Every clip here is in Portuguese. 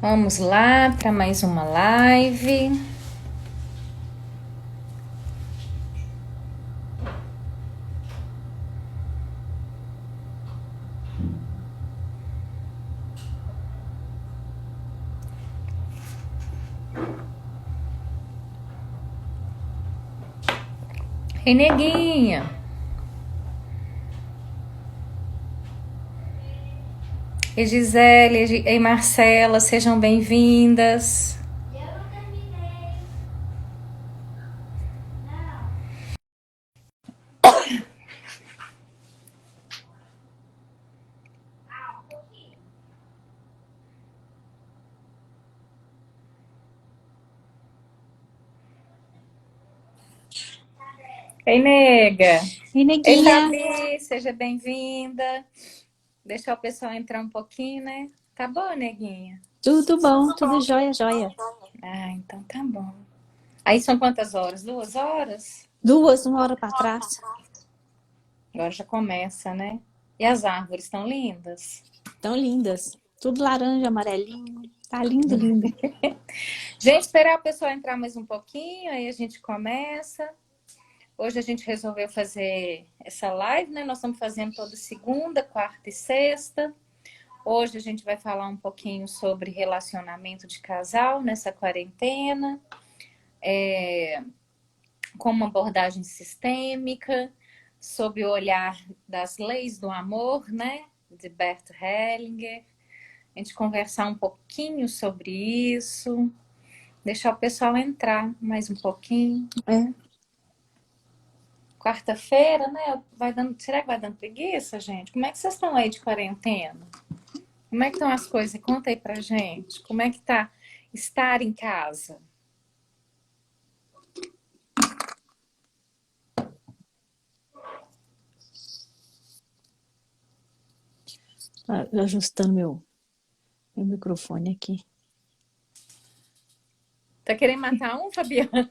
Vamos lá para mais uma live. Ei, neguinha. Ei, Gisele, ei, Marcela, sejam bem-vindas. Ei, nega. Oi, Ei, neguinha. Fabi, seja bem-vinda. Deixar o pessoal entrar um pouquinho, né? Tá bom, neguinha? Tudo bom? Tudo jóia, jóia. Ah, então tá bom. Aí são quantas horas? 2 horas? 1 hora para trás. Agora já começa, né? E as árvores estão lindas? Tão lindas. Tudo laranja, amarelinho. Tá lindo, lindo. Gente, esperar o pessoal entrar mais um pouquinho, aí a gente começa. Hoje a gente resolveu fazer essa live, né? Nós estamos fazendo toda segunda, quarta e sexta. Hoje a gente vai falar um pouquinho sobre relacionamento de casal nessa quarentena, com uma abordagem sistêmica, sob o olhar das leis do amor, né? De Bert Hellinger. A gente conversar um pouquinho sobre isso, deixar o pessoal entrar mais um pouquinho. É. Quarta-feira, né? Será que vai dando preguiça, gente? Como é que vocês estão aí de quarentena? Como é que estão as coisas? Conta aí pra gente. Como é que tá estar em casa? Tá ajustando meu microfone aqui. Tá querendo matar um, Fabiana?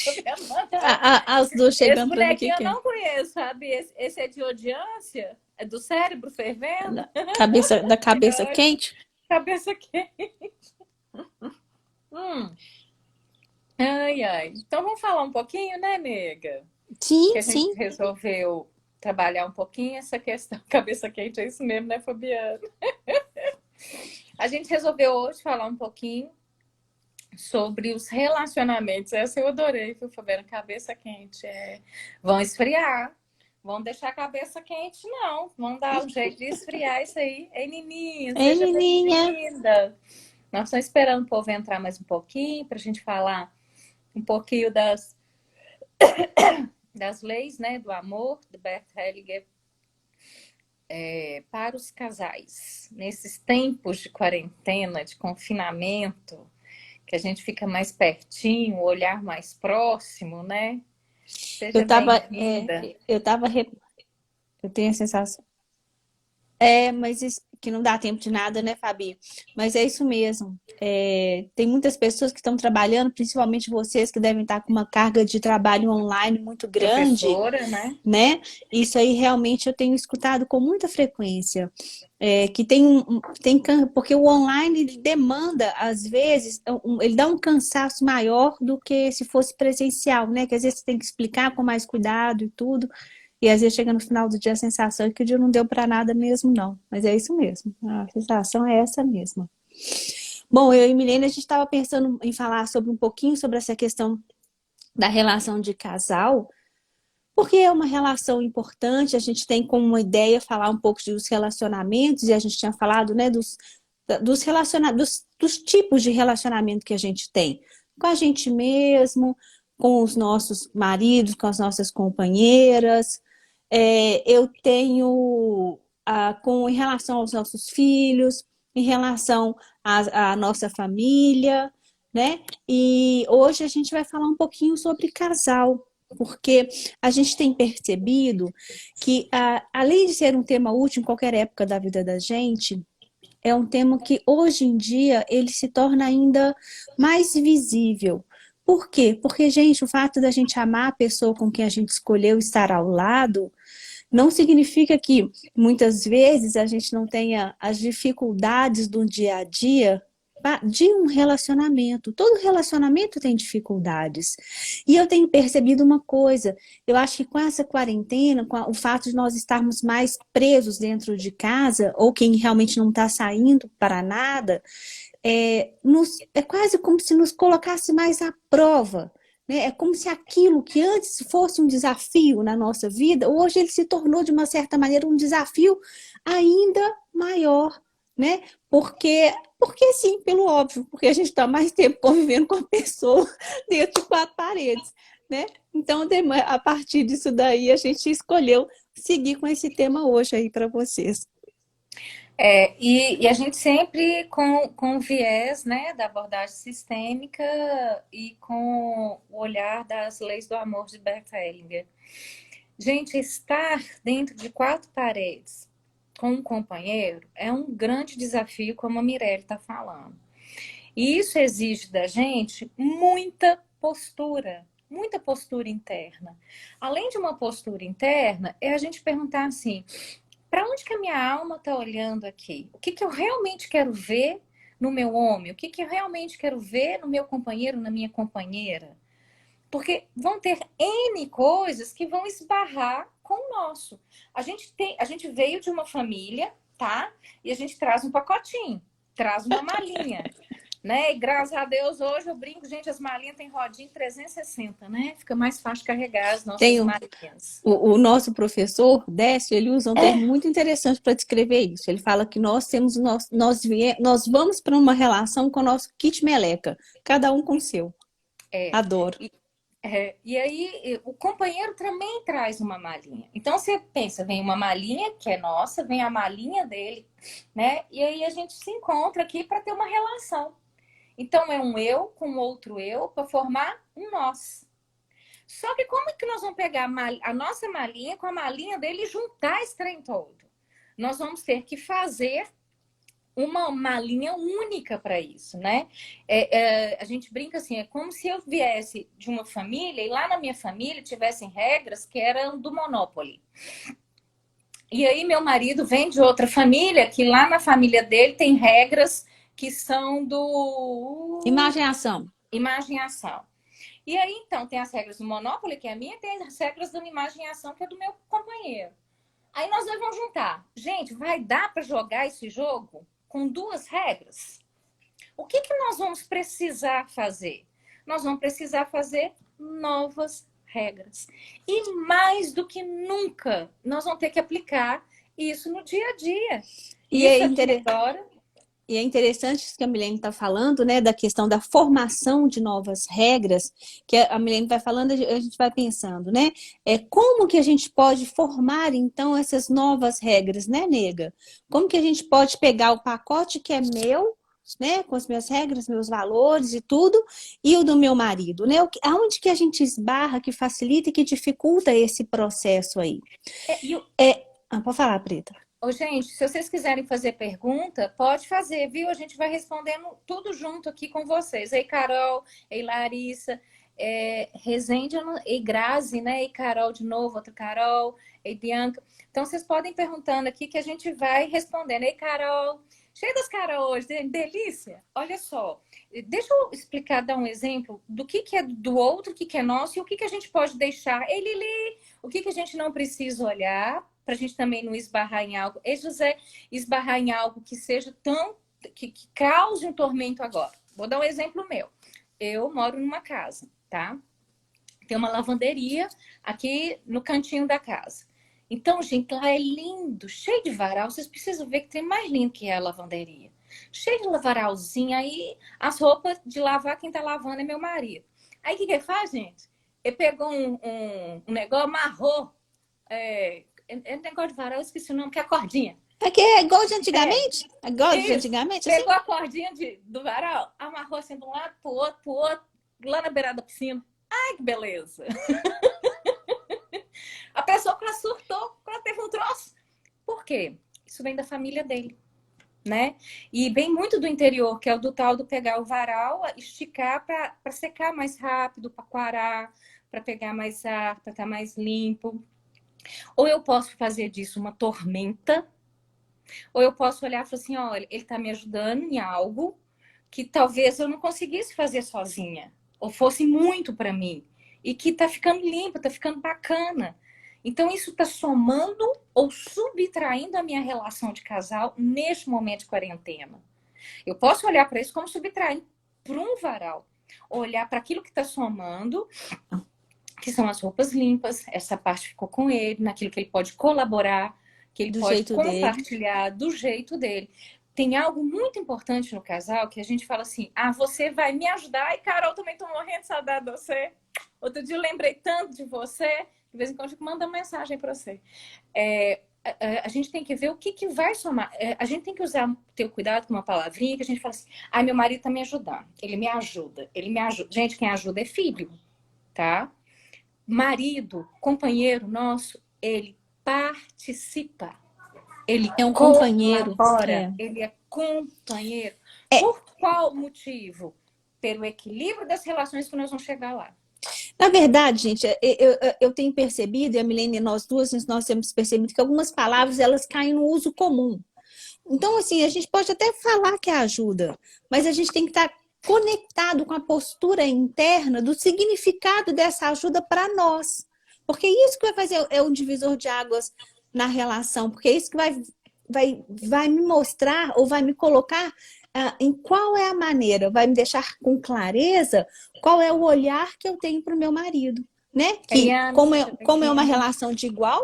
Fabiana matar um. As duas Esse chegando pra mim aqui. bonequinho eu não conheço, sabe? Esse é de odiância? É do cérebro fervendo? Da cabeça Ai, quente? cabeça quente. Ai, ai. Então vamos falar um pouquinho, né, nega? Que Sim, a gente sim. resolveu trabalhar um pouquinho essa questão. Cabeça quente é isso mesmo, né, Fabiana? A gente resolveu hoje falar um pouquinho sobre os relacionamentos. Essa eu adorei, viu, Fabiana? Cabeça quente. Vão esfriar. Vão deixar a cabeça quente, não. Vão dar um jeito de esfriar isso aí. Ei, Nininha, Ei, seja menininha. bem-vinda. Nós estamos esperando o povo entrar mais um pouquinho para a gente falar um pouquinho das leis, né, do amor, de Bert Hellinger, para os casais. Nesses tempos de quarentena, de confinamento, que a gente fica mais pertinho, o olhar mais próximo, né? Seja Eu tava, bem-vinda. eu tava, eu tenho a sensação. Mas isso, que não dá tempo de nada, né, Fabi? Mas é isso mesmo. Tem muitas pessoas que estão trabalhando, principalmente vocês que devem estar com uma carga de trabalho online muito grande, Professora, né? né? Isso aí realmente eu tenho escutado com muita frequência. Que tem porque o online ele demanda, às vezes, ele dá um cansaço maior do que se fosse presencial, né? Que às vezes você tem que explicar com mais cuidado e tudo. E às vezes chega no final do dia a sensação é que o dia não deu para nada mesmo, não. Mas é isso mesmo. A sensação é essa mesma. Bom, eu e Milene, a gente estava pensando em falar sobre um pouquinho sobre essa questão da relação de casal, porque é uma relação importante, a gente tem como uma ideia falar um pouco dos relacionamentos, e a gente tinha falado, né, dos tipos de relacionamento que a gente tem. Com a gente mesmo, com os nossos maridos, com as nossas companheiras. Eu tenho em relação aos nossos filhos, em relação à nossa família, né? E hoje a gente vai falar um pouquinho sobre casal, porque a gente tem percebido que, além de ser um tema útil em qualquer época da vida da gente, é um tema que hoje em dia ele se torna ainda mais visível. Por quê? Porque, gente, o fato da gente amar a pessoa com quem a gente escolheu estar ao lado não significa que muitas vezes a gente não tenha as dificuldades do dia a dia, participar de um relacionamento. Todo relacionamento tem dificuldades. E eu tenho percebido uma coisa, eu acho que com essa quarentena, com o fato de nós estarmos mais presos dentro de casa, ou quem realmente não está saindo para nada, é quase como se nos colocasse mais à prova. Né? É como se aquilo que antes fosse um desafio na nossa vida, hoje ele se tornou, de uma certa maneira, um desafio ainda maior. Né? Porque sim, pelo óbvio, porque a gente está mais tempo convivendo com a pessoa dentro de quatro paredes. Né? Então, a partir disso daí, a gente escolheu seguir com esse tema hoje aí para vocês. E a gente sempre com o viés, né, da abordagem sistêmica e com o olhar das leis do amor de Bert Hellinger. Gente, estar dentro de quatro paredes com um companheiro é um grande desafio, como a Mirelle está falando. E isso exige da gente muita postura interna. Além de uma postura interna, é a gente perguntar assim, para onde que a minha alma está olhando aqui? O que que eu realmente quero ver no meu homem? O que que eu realmente quero ver no meu companheiro, na minha companheira? Porque vão ter N coisas que vão esbarrar com o nosso. A gente veio de uma família, tá? E a gente traz um pacotinho, traz uma malinha. Né? E graças a Deus, hoje eu brinco, gente, as malinhas têm rodinha 360, né? Fica mais fácil carregar as nossas malinhas. O nosso professor, Décio, ele usa um termo muito interessante para descrever isso. Ele fala que nós temos nós vamos para uma relação com o nosso kit meleca, cada um com o seu. Adoro. E aí, o companheiro também traz uma malinha. Então, você pensa, vem uma malinha que é nossa, vem a malinha dele, né? E aí a gente se encontra aqui para ter uma relação. Então, é um eu com outro eu para formar um nós. Só que como é que nós vamos pegar a nossa malinha com a malinha dele e juntar esse trem todo? Nós vamos ter que fazer uma malinha única para isso, né? A gente brinca assim, é como se eu viesse de uma família e lá na minha família tivessem regras que eram do Monopoly. E aí meu marido vem de outra família, que lá na família dele tem regras que são do... Imaginação. Imaginação. E aí, então, tem as regras do Monopoly, que é a minha, e tem as regras da imaginação, que é do meu companheiro. Aí nós dois vamos juntar. Gente, vai dar para jogar esse jogo com duas regras? O que nós vamos precisar fazer? Nós vamos precisar fazer novas regras. E mais do que nunca, nós vamos ter que aplicar isso no dia a dia. E é interessante isso que a Milene está falando, né, da questão da formação de novas regras, que a Milene vai falando, a gente vai pensando, né? Como que a gente pode formar, então, essas novas regras, né, nega? Como que a gente pode pegar o pacote que é meu, né, com as minhas regras, meus valores e tudo, e o do meu marido, né? Aonde que a gente esbarra, que facilita e que dificulta esse processo aí? Pode falar, Preta. Gente, se vocês quiserem fazer pergunta, pode fazer, viu? A gente vai respondendo tudo junto aqui com vocês. Ei, Carol, ei, Larissa, Rezende, ei, Grazi, né? Ei, Carol de novo, outra Carol, ei, Bianca. Então, vocês podem ir perguntando aqui que a gente vai respondendo. Ei, Carol, cheia das Carol hoje, delícia. Olha só, deixa eu explicar, dar um exemplo do que é do outro, o que é nosso e o que a gente pode deixar. Ei, Lili, o que a gente não precisa olhar, para a gente também não esbarrar em algo. E José, esbarrar em algo que seja que cause um tormento agora. Vou dar um exemplo meu. Eu moro numa casa, tá? Tem uma lavanderia aqui no cantinho da casa. Então, gente, lá é lindo, cheio de varal. Vocês precisam ver que tem mais lindo que é a lavanderia. Cheio de varalzinho. Aí, as roupas de lavar, quem tá lavando é meu marido. Aí, o que ele faz, gente? Ele pegou um negócio, amarrou... negócio de varal, eu esqueci o nome, que é a cordinha. Que é igual de antigamente? É igual de antigamente? Pegou a cordinha do varal, amarrou assim de um lado pro outro, lá na beirada da piscina. Ai, que beleza! A pessoa que ela surtou, ela teve um troço. Por quê? Isso vem da família dele, né? E vem muito do interior, que é o do tal do pegar o varal, esticar para secar mais rápido, para quarar, para pegar mais ar, para estar mais limpo. Ou eu posso fazer disso uma tormenta, ou eu posso olhar e falar assim, olha, ele está me ajudando em algo que talvez eu não conseguisse fazer sozinha, ou fosse muito para mim, e que tá ficando limpo, tá ficando bacana. Então, isso está somando ou subtraindo a minha relação de casal neste momento de quarentena. Eu posso olhar para isso como subtraindo para um varal. Olhar para aquilo que está somando, que são as roupas limpas, essa parte ficou com ele, naquilo que ele pode colaborar, que ele pode compartilhar do jeito dele. Tem algo muito importante no casal que a gente fala assim, você vai me ajudar, e Carol, também tô morrendo de saudade de você. Outro dia eu lembrei tanto de você, de vez em quando eu mando uma mensagem para você. A gente tem que ver o que vai somar. A gente tem que ter o cuidado com uma palavrinha que a gente fala assim, meu marido tá me ajudando, ele me ajuda. Gente, quem ajuda é filho, tá? Marido, companheiro nosso, ele participa. Ele é um companheiro. Ele é companheiro. Por qual motivo? Pelo equilíbrio das relações que nós vamos chegar lá. Na verdade, gente, eu tenho percebido, e a Milene e nós duas, nós temos percebido que algumas palavras, elas caem no uso comum. Então, assim, a gente pode até falar que é ajuda, mas a gente tem que estar conectado com a postura interna do significado dessa ajuda para nós. Porque isso que vai fazer um divisor de águas na relação, porque é isso que vai me mostrar ou vai me colocar em qual é a maneira, vai me deixar com clareza qual é o olhar que eu tenho para o meu marido, né? Que como é uma relação de igual,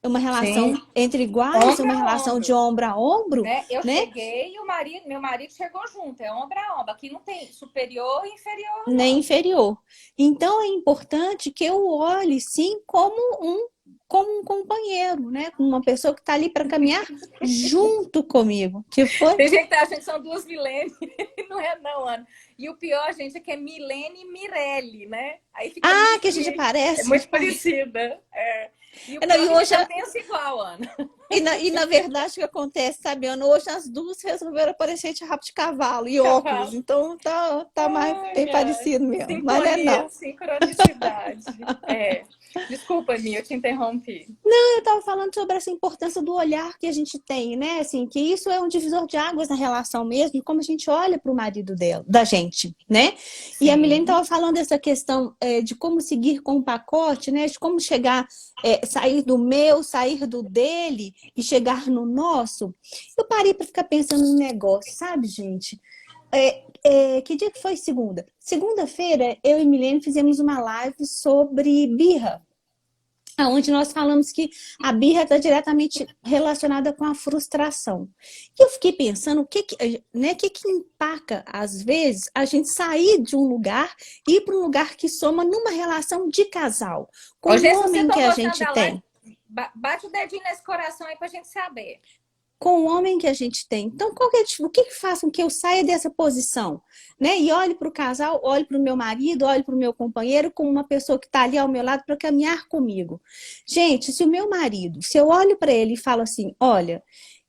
é uma relação entre iguais, uma relação de ombro a ombro. Né? Eu cheguei e meu marido chegou junto, é ombro a ombro. Aqui não tem superior e inferior. Não. Nem inferior. Então é importante que eu olhe, sim, como um companheiro, né? Como uma pessoa que está ali para caminhar junto comigo. Tem gente que tá achando que são duas Milene, não é não, Ana. E o pior, gente, é que é Milene e Mirelle, né? Aí fica que a gente parece. É muito parecida. E hoje pensa igual, Ana. E na verdade, o que acontece, sabe, Ana? Hoje as duas resolveram aparecer de rabo de cavalo e óculos. Então tá mais bem parecido mesmo. Sintonia, mas não. Sincronicidade. Desculpa, Mia, eu te interrompi. Não, eu estava falando sobre essa importância do olhar que a gente tem, né? Assim, que isso é um divisor de águas na relação mesmo, e como a gente olha para o marido da gente, né? Sim. E a Milene estava falando dessa questão de como seguir com o pacote, né? De como chegar, sair do meu, sair do dele e chegar no nosso. Eu parei para ficar pensando no negócio, sabe, gente? Que dia que foi? Segunda. Segunda-feira, eu e Milene fizemos uma live sobre birra, onde nós falamos que a birra está diretamente relacionada com a frustração. E eu fiquei pensando o que empaca, às vezes, a gente sair de um lugar e ir para um lugar que soma numa relação de casal, com o homem que a gente tem. Bate o dedinho nesse coração aí para a gente saber. Com o homem que a gente tem. Então, o que faz com que eu saia dessa posição? Né? E olhe para o casal, olhe para o meu marido, olhe para o meu companheiro como uma pessoa que está ali ao meu lado para caminhar comigo. Gente, se o meu marido, se eu olho para ele e falo assim, olha,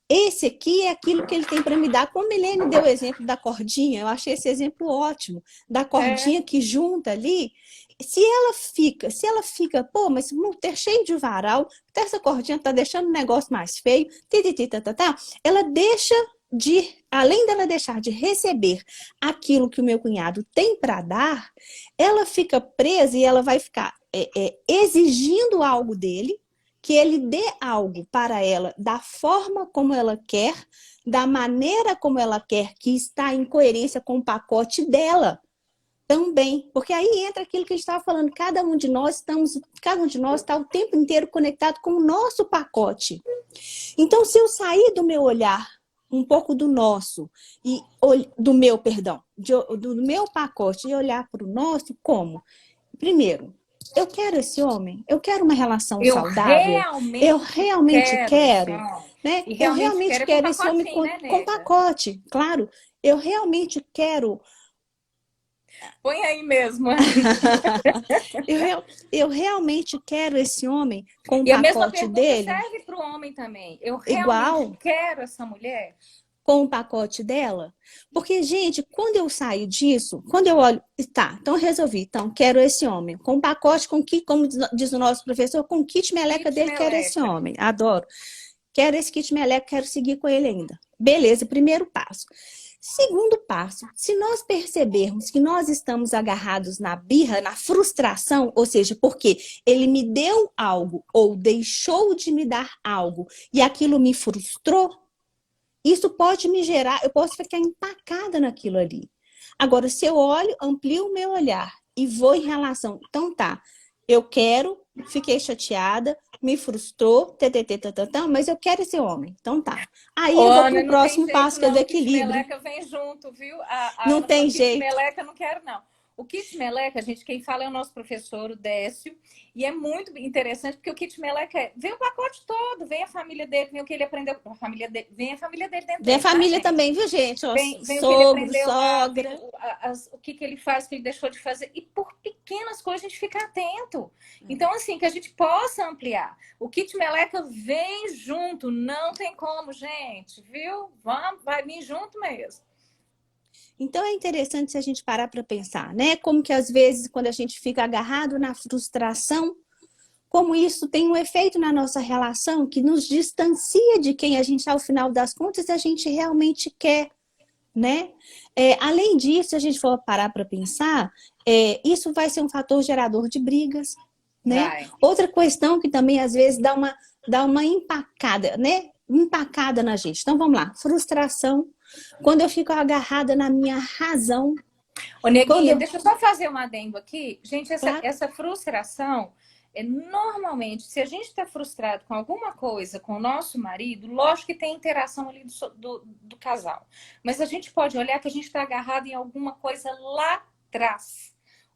esse aqui é aquilo que ele tem para me dar. Como a Milene deu o exemplo da cordinha, eu achei esse exemplo ótimo, da cordinha que junta ali. Se ela fica, pô, mas não ter cheio de varal, essa cordinha tá deixando o negócio mais feio, ela deixa além dela deixar de receber aquilo que o meu cunhado tem para dar, ela fica presa e ela vai ficar exigindo algo dele, que ele dê algo para ela da forma como ela quer, da maneira como ela quer, que está em coerência com o pacote dela. Também, porque aí entra aquilo que a gente estava falando, cada um de nós está o tempo inteiro conectado com o nosso pacote. Então, se eu sair do meu olhar, um pouco do nosso, do meu pacote, e olhar para o nosso, como? Primeiro, eu quero esse homem, eu quero uma relação saudável, eu realmente quero, né? Eu realmente quero esse homem com pacote, claro, eu realmente quero. Põe aí mesmo. eu realmente quero esse homem com o pacote dele. E a mesma pergunta serve para o homem também. Eu realmente quero essa mulher com o pacote dela? Porque, gente, quando eu saio disso, quando eu olho, então resolvi, então quero esse homem com o pacote, como diz o nosso professor, com o kit meleca dele, quero esse homem. Adoro. Quero esse kit meleca, quero seguir com ele ainda. Beleza, primeiro passo. Segundo passo, se nós percebermos que nós estamos agarrados na birra, na frustração, ou seja, porque ele me deu algo ou deixou de me dar algo e aquilo me frustrou, isso pode me gerar, eu posso ficar empacada naquilo ali. Agora, se eu olho, amplio o meu olhar e vou em relação, então tá, eu quero, fiquei chateada, me frustrou, mas eu quero esse homem, então tá. Aí Ô, eu vou para Ana, o não tem próximo passo, jeito que é do não, o kit equilíbrio. meleca vem junto, viu? A Não Ana falou tem kit jeito. meleca, não quero não. O kit meleca, gente, quem fala é o nosso professor, o Décio, e é muito interessante porque o kit meleca vem o pacote todo, vem a família dele, vem o que ele aprendeu, a família dele, vem a família dele dentro Vem a dele, tá, família gente? também, viu, gente? Ó, Vem o que ele sogro, aprendeu lá, vem sogra. o que ele faz, o que ele deixou de fazer. E por pequenas coisas a gente fica atento. Então, assim, que a gente possa ampliar. O kit meleca vem junto, não tem como, gente, viu? Vamos, vai vir junto mesmo. Então é interessante se a gente parar para pensar, né? Como que às vezes, quando a gente fica agarrado na frustração, como isso tem um efeito na nossa relação que nos distancia de quem a gente, ao final das contas, a gente realmente quer, né? Além disso, se a gente for parar para pensar, isso vai ser um fator gerador de brigas, né? Vai. Outra questão que também às vezes dá uma empacada, né? Empacada na gente. Então vamos lá, frustração. Quando eu fico agarrada na minha razão, Ô, quando Neguinha, eu, deixa eu só fazer um adendo aqui. Gente, claro, essa frustração normalmente, se a gente está frustrado com alguma coisa com o nosso marido, lógico que tem interação ali do casal. Mas a gente pode olhar que a gente está agarrado em alguma coisa lá atrás.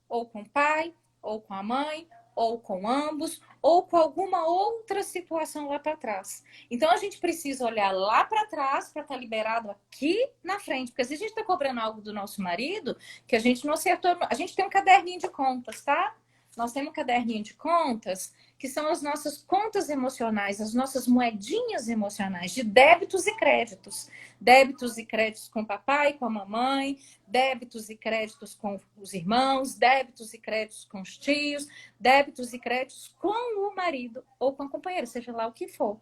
Ou com o pai, ou com a mãe, ou com ambos, ou com alguma outra situação lá para trás. Então a gente precisa olhar lá para trás para estar liberado aqui na frente. Porque se a gente está cobrando algo do nosso marido, que a gente não acertou. A gente tem um caderninho de contas, tá? Nós temos um caderninho de contas que são as nossas contas emocionais, as nossas moedinhas emocionais de débitos e créditos. Débitos e créditos com o papai, com a mamãe, débitos e créditos com os irmãos, débitos e créditos com os tios, débitos e créditos com o marido ou com a companheira, seja lá o que for.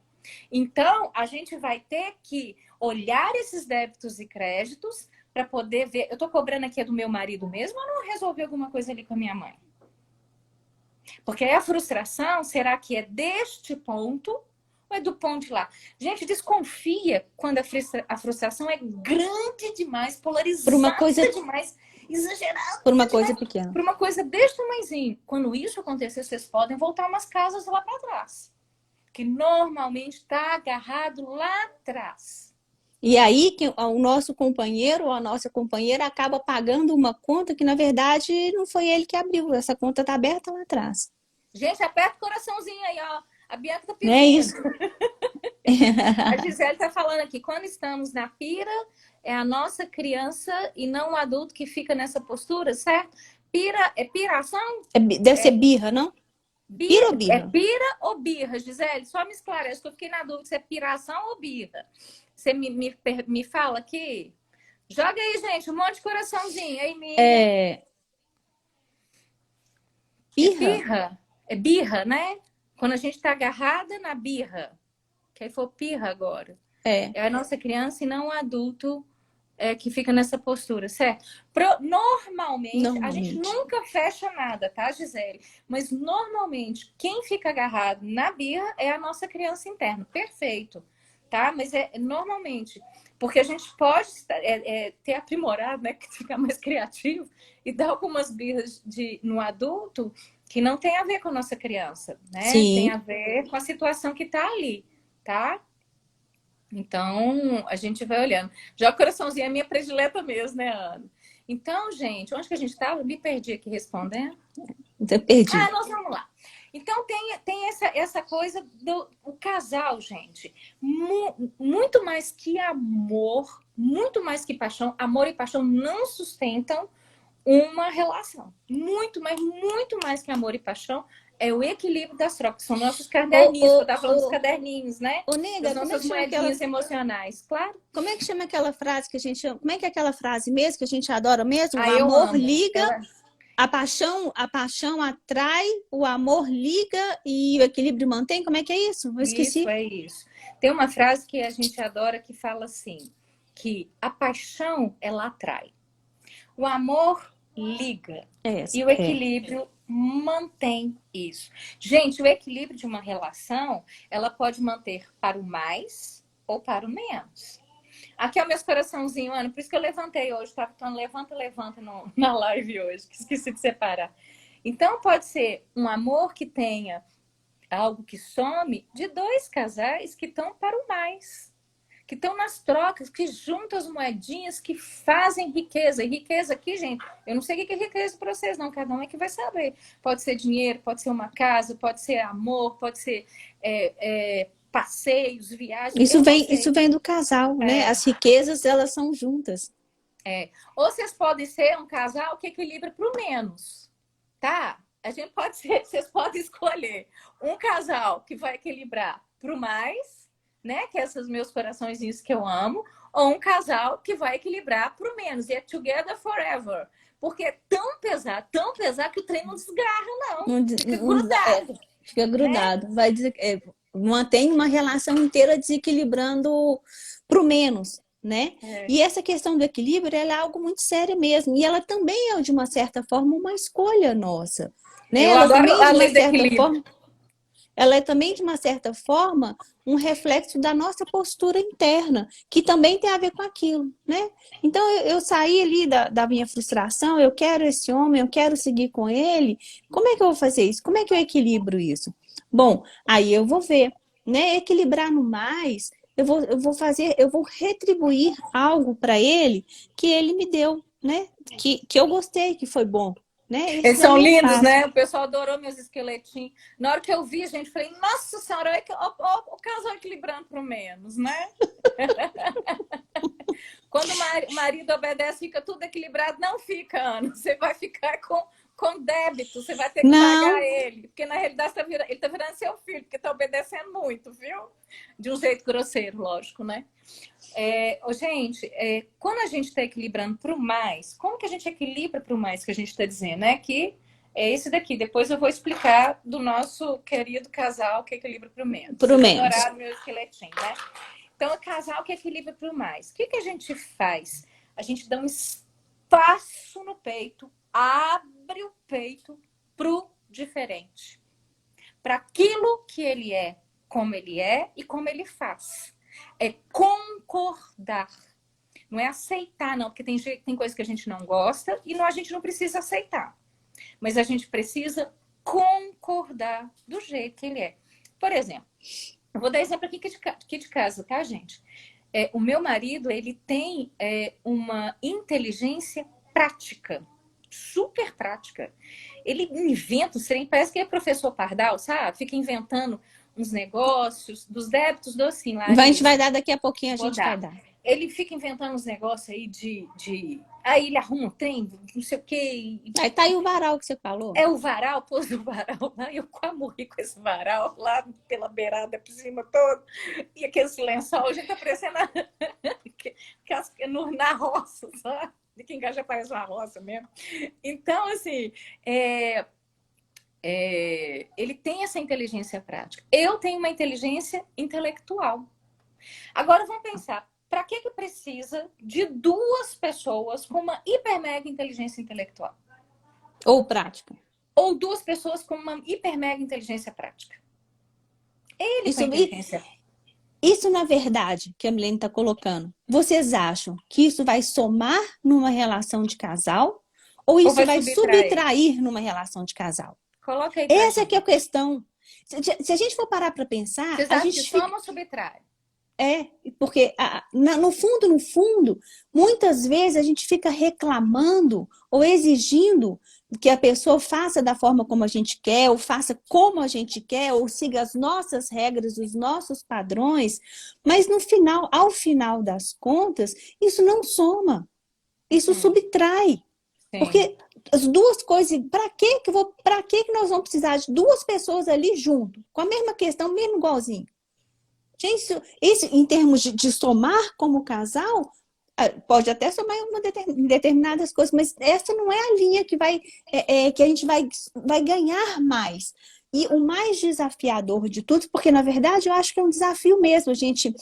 Então, a gente vai ter que olhar esses débitos e créditos para poder ver. Eu estou cobrando aqui do meu marido mesmo ou não resolvi alguma coisa ali com a minha mãe? Porque aí a frustração, será que é deste ponto ou é do ponto de lá? Gente, desconfia quando a frustração é grande demais, por uma polarizada coisa, demais, exagerada por uma coisa demais. pequena. Por uma coisa deste tamanhozinho. Quando isso acontecer, vocês podem voltar umas casas lá para trás. Que normalmente está agarrado lá atrás. E aí que o nosso companheiro ou a nossa companheira acaba pagando uma conta que, na verdade, não foi ele que abriu. Essa conta está aberta lá atrás. Gente, aperta o coraçãozinho aí, ó. A Bianca tá Não é pedindo. isso? A Gisele tá falando aqui, quando estamos na pira, é a nossa criança e não o adulto que fica nessa postura, certo? Pira, é piração? Deve ser birra, não? Pira ou É birra? pira ou birra, Gisele? Só me esclarece, que eu fiquei na dúvida se é piração ou birra. Você me fala aqui? Joga aí, gente, um monte de coraçãozinho. Aí, Miriam. É É birra? birra? É birra, né? Quando a gente tá agarrada na birra. Que aí for pirra agora. É. É a nossa criança e não o adulto que fica nessa postura, certo? Normalmente, a gente Normalmente. nunca fecha nada, tá, Gisele? Mas normalmente, quem fica agarrado na birra é a nossa criança interna. Perfeito, tá? Mas normalmente, porque a gente pode ter aprimorado, né? Que fica mais criativo e dar algumas birras no adulto que não tem a ver com a nossa criança, né? Sim. Tem a ver com a situação que tá ali, tá? Então, a gente vai olhando. Já o coraçãozinho é minha predileta mesmo, né, Ana? Então, gente, onde que a gente estava? Me perdi aqui respondendo. Eu perdi. Nós vamos lá. Então, tem essa coisa do casal, gente. Muito mais que amor, muito mais que paixão. Amor e paixão não sustentam uma relação. Muito mais que amor e paixão é o equilíbrio das trocas. São nossos caderninhos. Eu estava falando dos caderninhos, né? Ô, nega, Das nossas moedinhas emocionais, claro. Como é que chama aquela frase que a gente chama? Como é que é aquela frase mesmo que a gente adora mesmo? O Eu amor amo. liga, a paixão atrai, o amor liga e o equilíbrio mantém? Como é que é isso? Eu esqueci. Isso, é isso. Tem uma frase que a gente adora que fala assim, que a paixão, ela atrai. O amor liga. E o É. equilíbrio mantém isso. Gente, o equilíbrio de uma relação, ela pode manter para o mais ou para o menos. Aqui é o meu coraçãozinho, Ana, por isso que eu levantei hoje, tá? Então, levanta na live hoje, que esqueci de separar. Então, pode ser um amor que tenha algo que some de dois casais que estão para o mais, que estão nas trocas, que juntam as moedinhas, que fazem riqueza. E riqueza aqui, gente, eu não sei o que é riqueza para vocês, não. Cada um é que vai saber. Pode ser dinheiro, pode ser uma casa, pode ser amor, pode ser passeios, viagens. Isso vem do casal, né? As riquezas, elas são juntas. Ou vocês podem ser um casal que equilibra para o menos, tá? A gente pode ser, vocês podem escolher um casal que vai equilibrar para o mais, né? Que é esses meus coraçõezinhos que eu amo, ou um casal que vai equilibrar para o menos. E é together forever. Porque é tão pesado que o trem não desgarra, não. Fica grudado. Fica grudado. Né? Vai dizer, mantém uma relação inteira desequilibrando para o menos. Né? E essa questão do equilíbrio, ela é algo muito sério mesmo. E ela também é, de uma certa forma, uma escolha nossa. Né? Ela também, de uma certa forma, ela é também, de uma certa forma, um reflexo da nossa postura interna, que também tem a ver com aquilo, né? Então, eu saí ali da minha frustração, eu quero esse homem, eu quero seguir com ele. Como é que eu vou fazer isso? Como é que eu equilibro isso? Bom, aí eu vou ver, né? Equilibrar no mais, eu vou retribuir algo para ele que ele me deu, né? Que eu gostei, que foi bom. Né? Eles são lindos, né? O pessoal adorou meus esqueletinhos. Na hora que eu vi, gente, falei, nossa senhora, o casal equilibrando pro menos, né? Quando o marido obedece, fica tudo equilibrado. Não fica, Ana. Você vai ficar com débito. Você vai ter que pagar ele. Porque, na realidade, ele tá virando seu filho, porque tá obedecendo muito, viu? De um jeito grosseiro, lógico, né? Gente, quando a gente está equilibrando para o mais, como que a gente equilibra para o mais que a gente está dizendo, né? Que é esse daqui. Depois eu vou explicar do nosso querido casal que equilibra para o menos. Para o menos. Adoraram meu esqueletinho, né? Então, o casal que equilibra para o mais. O que a gente faz? A gente dá um espaço no peito, abre o peito pro diferente. Para aquilo que ele é, como ele é e como ele faz. É concordar. Não é aceitar, não, porque tem coisa que a gente não gosta e a gente não precisa aceitar. Mas a gente precisa concordar do jeito que ele é. Por exemplo, eu vou dar exemplo aqui de casa, tá, gente? O meu marido, ele tem uma inteligência prática, super prática. Ele inventa, parece que é professor Pardal, sabe? Fica inventando uns negócios, dos débitos do assim lá. A gente vai dar daqui a pouquinho, vai dar. Ele fica inventando uns negócios aí Aí ele arruma um trem, não sei o quê. Aí tá aí o varal que você falou. O varal, pôs o varal lá. Eu quase morri com esse varal lá pela beirada por cima todo. E aquele lençol, já tá parecendo na roça, sabe? De quem já parece uma roça mesmo. Então, assim, ele tem essa inteligência prática. Eu tenho uma inteligência intelectual. Agora vamos pensar, para que precisa de duas pessoas com uma hiper mega inteligência intelectual? Ou prática. Ou duas pessoas com uma hiper mega inteligência prática. Isso, na verdade, que a Milene está colocando, vocês acham que isso vai somar numa relação de casal? Ou isso vai subtrair numa relação de casal? Coloca aí. Essa que é a questão. Se a gente for parar para pensar... Vocês acham que soma ou subtrai? Porque no fundo, muitas vezes a gente fica reclamando ou exigindo que a pessoa faça da forma como a gente quer, ou faça como a gente quer, ou siga as nossas regras, os nossos padrões, mas ao final das contas, isso não soma, isso subtrai. Sim. Porque as duas coisas, para que nós vamos precisar de duas pessoas ali junto, com a mesma questão, mesmo igualzinho? Gente, isso em termos de somar como casal, pode até somar em determinadas coisas, mas essa não é a linha que a gente vai ganhar mais. E o mais desafiador de tudo, porque na verdade eu acho que é um desafio mesmo. A gente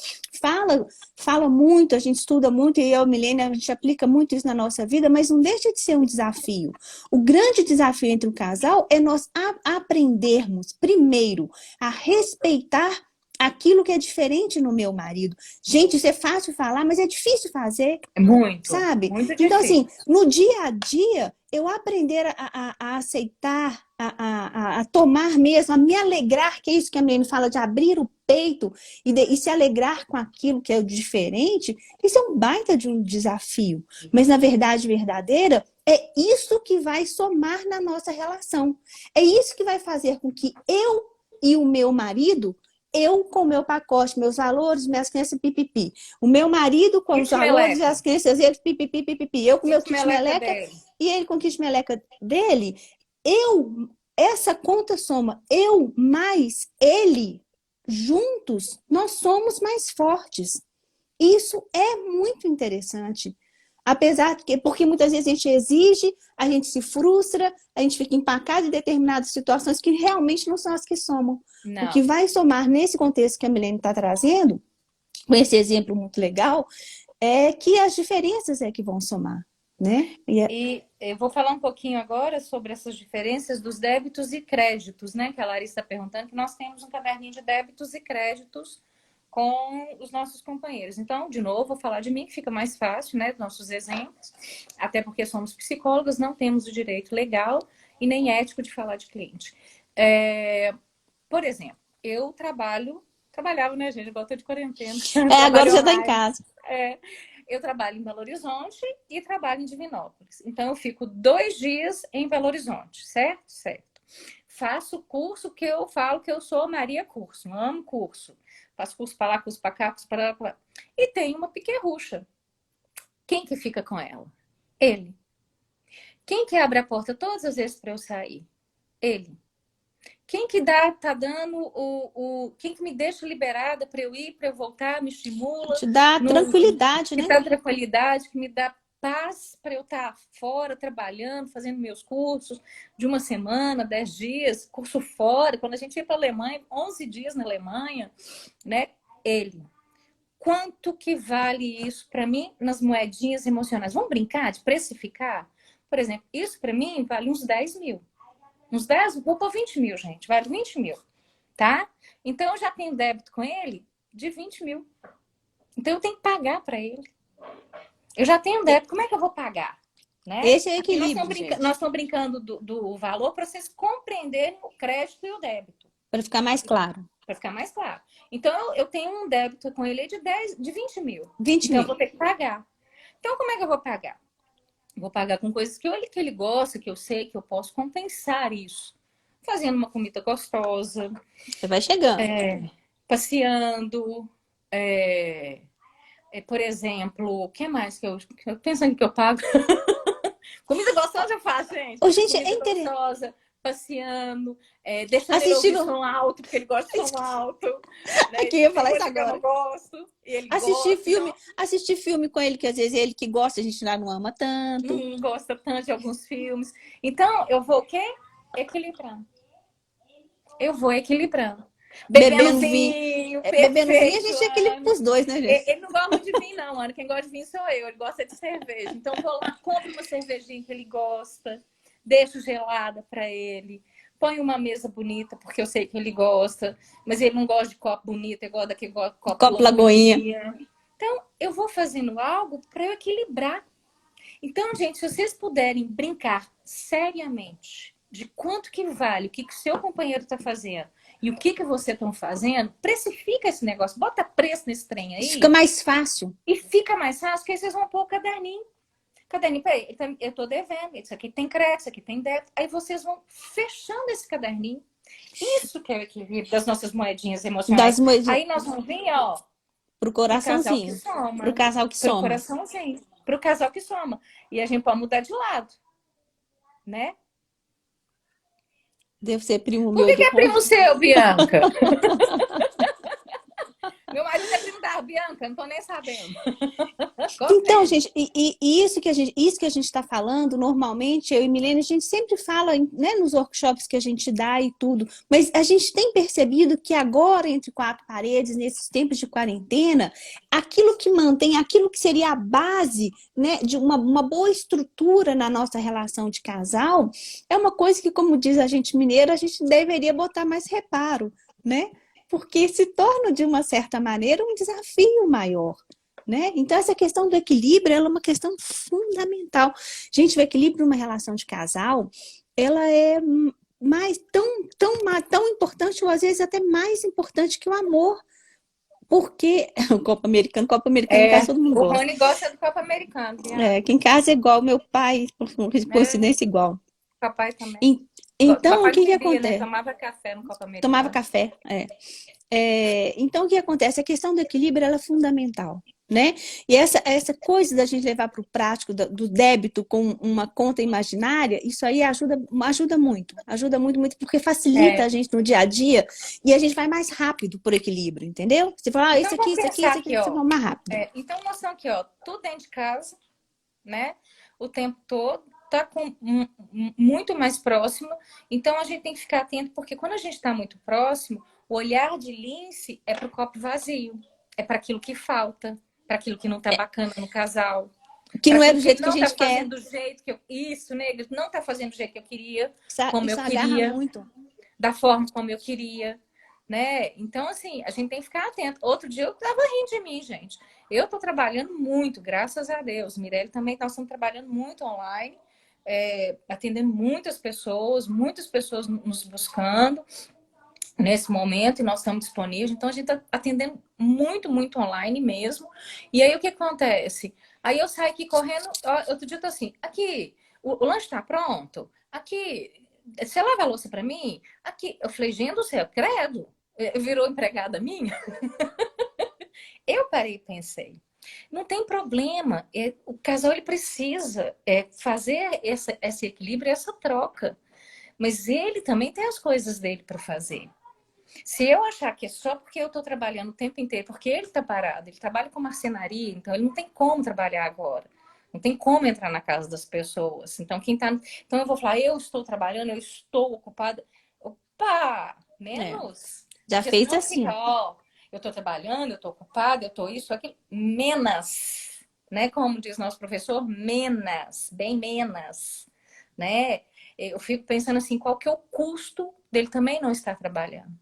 fala muito, a gente estuda muito, e eu, Milene, a gente aplica muito isso na nossa vida, mas não deixa de ser um desafio. O grande desafio entre o casal é nós aprendermos, primeiro, a respeitar aquilo que é diferente no meu marido. Gente, isso é fácil falar, mas é difícil fazer, É muito, sabe? muito Então, assim, difícil. no dia a dia, eu aprender a aceitar, a tomar mesmo, a me alegrar, que é isso que a menina fala, de abrir o peito e se alegrar com aquilo que é o diferente, isso é um baita de um desafio. Mas, na verdade verdadeira, é isso que vai somar na nossa relação. É isso que vai fazer com que eu e o meu marido, eu com o meu pacote, meus valores, minhas crenças, pipipi. O meu marido com os Kit valores e meleca. as crenças dele, pipipi, pipipi. Eu com o meu Kit kit meleca meleca dele. e ele com o kit meleca dele. Essa conta soma, eu mais ele, juntos, nós somos mais fortes. Isso é muito interessante. Apesar de que, porque muitas vezes a gente exige, a gente se frustra, a gente fica empacado em determinadas situações que realmente não são as que somam. O que Não. vai somar nesse contexto que a Milene está trazendo, com esse exemplo muito legal, é que as diferenças é que vão somar, né? E eu vou falar um pouquinho agora sobre essas diferenças dos débitos e créditos, né? Que a Larissa está perguntando, que nós temos um caderninho de débitos e créditos com os nossos companheiros. Então, de novo, vou falar de mim, que fica mais fácil, né? Nossos exemplos, até porque somos psicólogas, não temos o direito legal e nem ético de falar de cliente. Por exemplo, eu trabalhava, né, gente? Agora estou de quarentena, Agora trabalho já está em online. casa. Eu trabalho em Belo Horizonte e trabalho em Divinópolis. Então, eu fico 2 dias em Belo Horizonte, certo? Certo. Faço curso que eu falo que eu sou Maria Curso, amo curso. Faço curso para lá, curso para cá, curso para lá. E tenho uma pequerrucha. Quem que fica com ela? Ele. Quem que abre a porta todas as vezes para eu sair? Ele. Quem que tá dando quem que me deixa liberada para eu ir, para eu voltar, me estimula, Te dá tranquilidade, que né? dá tranquilidade, que me dá paz para eu estar fora, trabalhando, fazendo meus cursos de uma semana, 10 dias, curso fora. Quando a gente ia para a Alemanha, 11 dias na Alemanha, né? Ele. Quanto que vale isso para mim nas moedinhas emocionais? Vamos brincar de precificar? Por exemplo, isso para mim vale uns 10 mil. Uns 10, vou pôr 20 mil, gente. Vale 20 mil, tá? Então, eu já tenho débito com ele de 20 mil. Então, eu tenho que pagar para ele. Eu já tenho débito, como é que eu vou pagar? Né? Esse é o Aqui equilíbrio, gente. nós estamos brincando do valor para vocês compreenderem o crédito e o débito. Para ficar mais claro. Para ficar mais claro. Então, eu tenho um débito com ele de 20 mil. 20 Então, eu mil. vou ter que pagar. Então, como é que eu vou pagar? Vou pagar com coisas que ele gosta, que eu sei que eu posso compensar isso. Fazendo uma comida gostosa, Você vai chegando. passeando, por exemplo, o que mais que eu pensando que eu pago? Comida gostosa eu faço, gente. Ô, gente, Comida gostosa, passeando, deixando ele ouvir assistindo. som alto, porque ele gosta de som alto. Né? Aqui, eu ia Tem falar isso coisa que eu agora. não gosto, e ele Assistir gosta, filme, então assistir filme com ele, que às vezes ele que gosta, a gente já não ama tanto. não gosta tanto de alguns filmes. Então, eu vou o quê? Equilibrando. Eu vou equilibrando. Bebendo Bebendo vinho. vinho, Bebendo vinho, a perfeito, gente é equilíbrio Ana. pros dois, né, gente? Ele não gosta muito de vinho, não, Ana. Quem gosta de vinho sou eu. Ele gosta de cerveja. Então, vou lá, compro uma cervejinha que ele gosta, deixo gelada para ele, ponho uma mesa bonita, porque eu sei que ele gosta, mas ele não gosta de copo bonito, ele gosta daquele copo Lagoinha. Então, eu vou fazendo algo para eu equilibrar. Então, gente, se vocês puderem brincar seriamente de quanto que vale, o que o seu companheiro está fazendo e o que você está fazendo, precifica esse negócio, bota preço nesse trem aí. Fica mais fácil. E fica mais fácil, porque aí vocês vão pôr o caderninho. Caderninho, peraí, eu tô devendo, isso aqui tem crédito, isso aqui tem débito. Aí vocês vão fechando esse caderninho. Isso que é o equilíbrio das nossas moedinhas emocionais. Aí nós vamos vir, ó, pro coraçãozinho. Pro casal que soma. Pro casal que pro soma. Coraçãozinho. Pro casal que soma. E a gente pode mudar de lado. Né? Devo ser primo Por meu que do é primo seu, Bianca? Meu marido é primo da Ah, Bianca, não tô nem sabendo. Então, Gostei. gente, isso que a gente está falando, normalmente, eu e Milene, a gente sempre fala, né, nos workshops que a gente dá e tudo, mas a gente tem percebido que agora, entre quatro paredes, nesses tempos de quarentena, aquilo que mantém, aquilo que seria a base, né, de uma boa estrutura na nossa relação de casal, é uma coisa que, como diz a gente mineira, a gente deveria botar mais reparo, né? Porque se torna, de uma certa maneira, um desafio maior. Né? Então, essa questão do equilíbrio ela é uma questão fundamental. Gente, o equilíbrio numa relação de casal, ela é mais tão importante, ou às vezes até mais importante que o amor. Porque o Copa Americano em casa todo mundo O gosta. Rony gosta do Copa Americano, É, Bianca. que em casa é igual, meu pai, por É, coincidência, igual. papai também. E- então, o Papai não que que bebia, né? acontece? Tomava café no Copa Tomava Americano. café, é. Então, o que acontece? A questão do equilíbrio ela é fundamental, né? E essa coisa da gente levar para o prático, do débito com uma conta imaginária, isso aí ajuda muito, muito, porque facilita a É. gente no dia a dia e a gente vai mais rápido por equilíbrio, entendeu? Você fala, Então vamos pensar isso aqui, aqui, você ó. vai mais rápido. Então, noção aqui, ó. Tudo dentro de casa, né? O tempo todo, tá muito mais próximo. Então a gente tem que ficar atento, porque quando a gente está muito próximo, o olhar de Lince é para o copo vazio, é para aquilo que falta, para aquilo que não tá bacana no casal, Que para não é aquilo do que jeito que a não tá gente quer, fazendo do jeito que eu. Isso, negro, não tá fazendo do jeito que eu queria, como eu isso agarra queria, muito. da forma como eu queria, né? Então, assim, a gente tem que ficar atento. Outro dia eu tava rindo de mim, gente. Eu tô trabalhando muito, graças a Deus. Mirelle também, nós estamos trabalhando muito online, atendendo muitas pessoas nos buscando nesse momento, e nós estamos disponíveis. Então, a gente está atendendo muito, muito online mesmo. E aí, o que acontece? Aí eu saio aqui correndo, outro dia eu tô assim, aqui, o lanche tá pronto? Aqui, você lava a louça para mim? Aqui, eu falei, gente do céu, credo, virou empregada minha? Eu parei e pensei, não tem problema, o casal ele precisa fazer esse equilíbrio, essa troca, mas ele também tem as coisas dele para fazer. Se eu achar que é só porque eu estou trabalhando o tempo inteiro, porque ele está parado, ele trabalha com marcenaria, então ele não tem como trabalhar agora. Não tem como entrar na casa das pessoas. Então, Então eu vou falar, eu estou trabalhando, eu estou ocupada. Opa! É, Menos. já Porque fez senão fica, assim. ó, eu estou trabalhando, eu estou ocupada, eu estou isso, aquilo. Menos. Né? Como diz nosso professor, menos, bem menos. Né? Eu fico pensando assim, qual que é o custo dele também não estar trabalhando?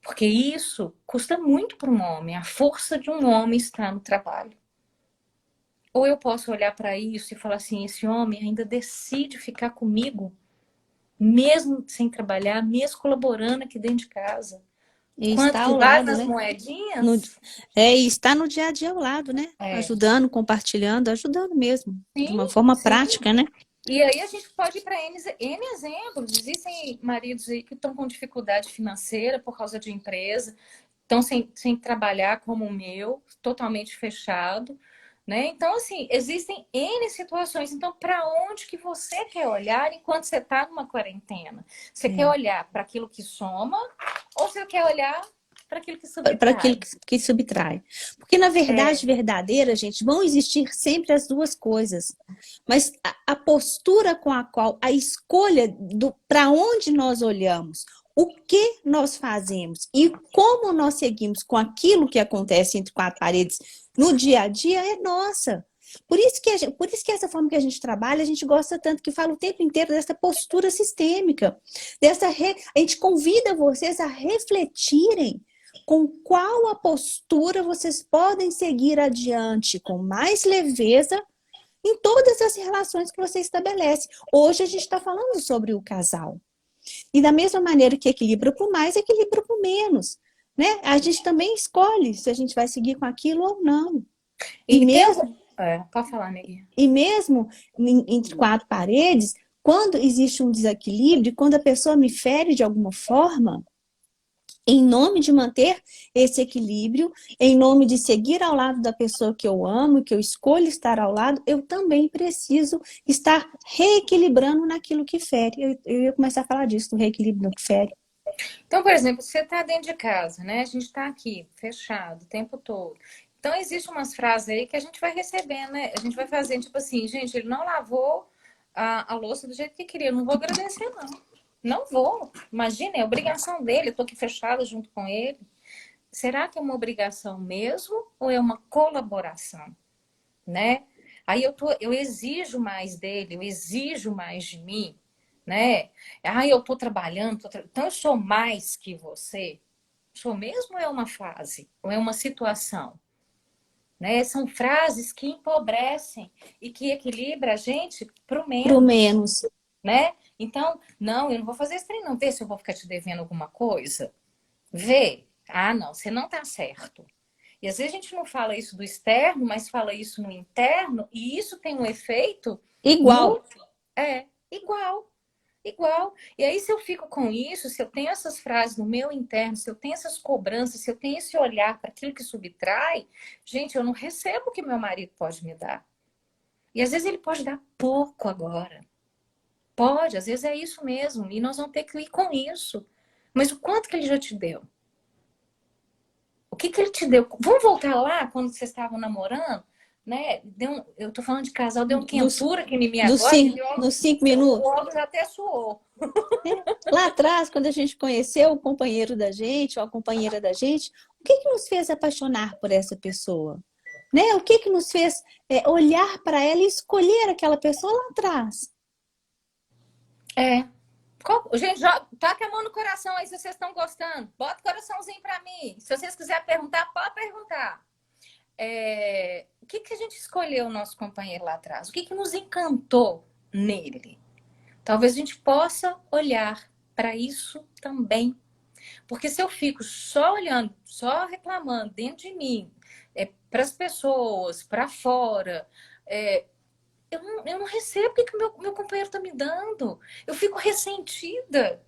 Porque isso custa muito para um homem. A força de um homem está no trabalho. Ou eu posso olhar para isso e falar assim: esse homem ainda decide ficar comigo, mesmo sem trabalhar, mesmo colaborando aqui dentro de casa. E Quanto está que ao vale lado, nas né? No, moedinhas? e está no dia a dia ao lado, né? É, Ajudando, compartilhando, ajudando mesmo, de sim, uma forma sim. prática, né? E aí a gente pode ir para N exemplos. Existem maridos aí que estão com dificuldade financeira por causa de empresa, estão sem trabalhar como o meu, totalmente fechado, né? Então, assim, existem N situações. Então, para onde que você quer olhar enquanto você está numa quarentena? Você quer É. olhar para aquilo que soma ou você quer olhar para aquilo que Para aquilo subtrai? que subtrai. Porque, na verdade É, verdadeira, gente, vão existir sempre as duas coisas. Mas a postura com a qual, a escolha do para onde nós olhamos, o que nós fazemos e como nós seguimos com aquilo que acontece entre quatro paredes no dia a dia é nossa. Por isso que essa forma que a gente trabalha, a gente gosta tanto que fala o tempo inteiro dessa postura sistêmica, a gente convida vocês a refletirem com qual a postura vocês podem seguir adiante com mais leveza em todas as relações que você estabelece. Hoje a gente está falando sobre o casal. E da mesma maneira que equilibra por mais, equilibra por menos. Né? A gente também escolhe se a gente vai seguir com aquilo ou não. E e tem mesmo, algum... pode falar, neguinha. e mesmo entre quatro paredes, quando existe um desequilíbrio, quando a pessoa me fere de alguma forma, em nome de manter esse equilíbrio, em nome de seguir ao lado da pessoa que eu amo, que eu escolho estar ao lado, eu também preciso estar reequilibrando naquilo que fere. Eu ia começar a falar disso, do reequilíbrio no que fere. Então, por exemplo, você está dentro de casa, né? A gente está aqui, fechado, o tempo todo. Então, existe umas frases aí que a gente vai recebendo, né? A gente vai fazendo, tipo assim, gente, ele não lavou a louça do jeito que queria. Eu não vou agradecer, não. Não vou. Imagina, é obrigação dele. Eu tô aqui fechada junto com ele. Será que é uma obrigação mesmo ou é uma colaboração, né? Aí eu exijo mais dele, eu exijo mais de mim, né? Ah, eu tô trabalhando, então eu sou mais que você. Sou mesmo ou é uma fase? Ou é uma situação? Né? São frases que empobrecem e que equilibram a gente pro Pro menos, menos. né? Então, não, eu não vou fazer esse trem, não. Vê se eu vou ficar te devendo alguma coisa. Vê. Ah, não, você não tá certo. E às vezes a gente não fala isso do externo, mas fala isso no interno, e isso tem um efeito Igual. no. É, igual. Igual. E aí, se eu fico com isso, se eu tenho essas frases no meu interno, se eu tenho essas cobranças, se eu tenho esse olhar para aquilo que subtrai, gente, eu não recebo o que meu marido pode me dar. E às vezes ele pode dar pouco agora. Pode, às vezes é isso mesmo. E nós vamos ter que ir com isso. Mas o quanto que ele já te deu? O que que ele te deu? Vamos voltar lá quando vocês estavam namorando, né? Eu tô falando de casal, deu uma Dos, quentura aqui em mim agora, que nos 5 minutos. o óculos até suou. Lá atrás, quando a gente conheceu o companheiro da gente, ou a companheira da gente, o que que nos fez apaixonar por essa pessoa? Né? O que que nos fez olhar para ela e escolher aquela pessoa lá atrás? É. Gente, toca a mão no coração aí se vocês estão gostando. Bota o coraçãozinho para mim. Se vocês quiserem perguntar, pode perguntar. O que que a gente escolheu o nosso companheiro lá atrás? O que que nos encantou nele? Talvez a gente possa olhar para isso também. Porque se eu fico só olhando, só reclamando dentro de mim, para as pessoas, para fora, é, eu não recebo o que que meu companheiro está me dando. Eu fico ressentida,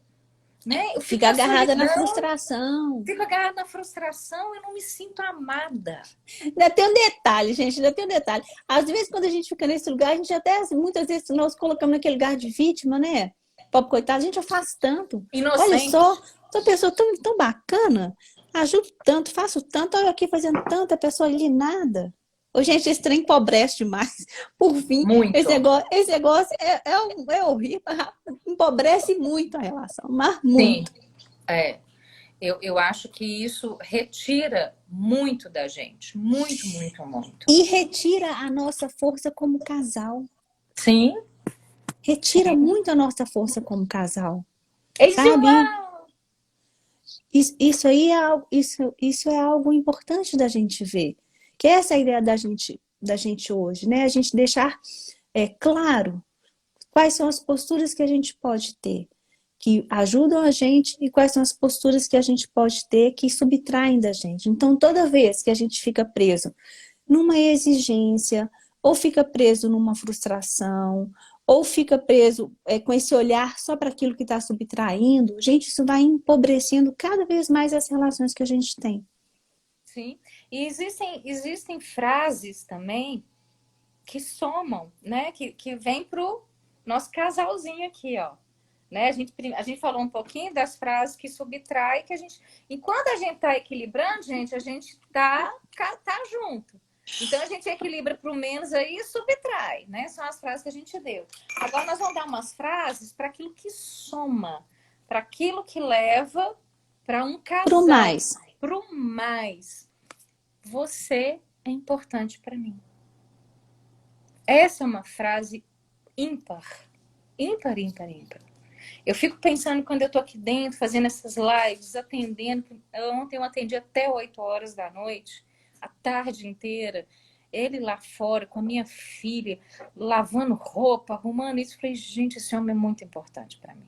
né? Eu fico Fica na agarrada na solidão, frustração. fico agarrada na frustração, eu não me sinto amada. Ainda tem um detalhe, gente, ainda tem um detalhe. Às vezes, quando a gente fica nesse lugar, a gente até, muitas vezes, nós colocamos naquele lugar de vítima, né? Pobre coitado, a gente faz tanto. Olha Inocente. só, sou uma pessoa tão bacana, ajudo tanto, faço tanto, olha aqui fazendo tanto, a pessoa ali nada. Ô, gente, esse trem empobrece demais. Por fim, Muito. esse negócio é horrível, empobrece muito a relação, mas Sim, muito. é. Eu acho que isso retira muito da gente. Muito, muito, muito. E retira a nossa força como casal. Sim, Retira sim. muito a nossa força como casal, sabe? Ex-irmão! Isso aí isso é algo importante da gente ver. Que é essa a ideia da gente hoje, né? A gente deixar claro quais são as posturas que a gente pode ter, que ajudam a gente, e quais são as posturas que a gente pode ter que subtraem da gente. Então, toda vez que a gente fica preso numa exigência, ou fica preso numa frustração, ou fica preso com esse olhar só para aquilo que está subtraindo, gente, isso vai empobrecendo cada vez mais as relações que a gente tem. Sim. E existem frases também que somam, né? Que vem pro nosso casalzinho aqui, ó. Né? A gente falou um pouquinho das frases que subtrai, que a gente. Enquanto a gente tá equilibrando, gente, a gente tá junto. Então a gente equilibra para o menos aí e subtrai, né? São as frases que a gente deu. Agora nós vamos dar umas frases para aquilo que soma, para aquilo que leva para um Pro casal, mais. para o mais. Você é importante para mim. Essa é uma frase ímpar. Ímpar, ímpar, ímpar. Eu fico pensando quando eu tô aqui dentro, fazendo essas lives, atendendo. Ontem eu atendi até 8 horas da noite, a tarde inteira. Ele lá fora, com a minha filha, lavando roupa, arrumando isso. Eu falei, gente, esse homem é muito importante para mim.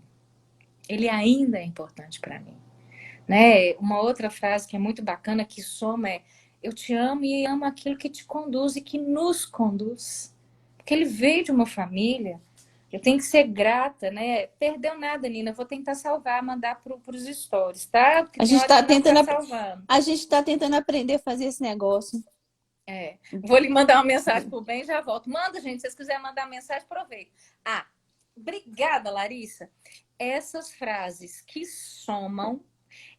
Ele ainda é importante para mim. Né? Uma outra frase que é muito bacana, que soma é: eu te amo e amo aquilo que te conduz e que nos conduz. Porque ele veio de uma família. Eu tenho que ser grata, né? Perdeu nada, Nina. Vou tentar salvar, mandar para os stories, tá? Porque A tem gente hora está que não tá tentando, salvando. a gente tá tentando aprender a fazer esse negócio. Vou lhe mandar uma mensagem pro bem e já volto. Manda, gente. Se vocês quiserem mandar mensagem, aproveita. Ah, Obrigada, Larissa. Essas frases que somam,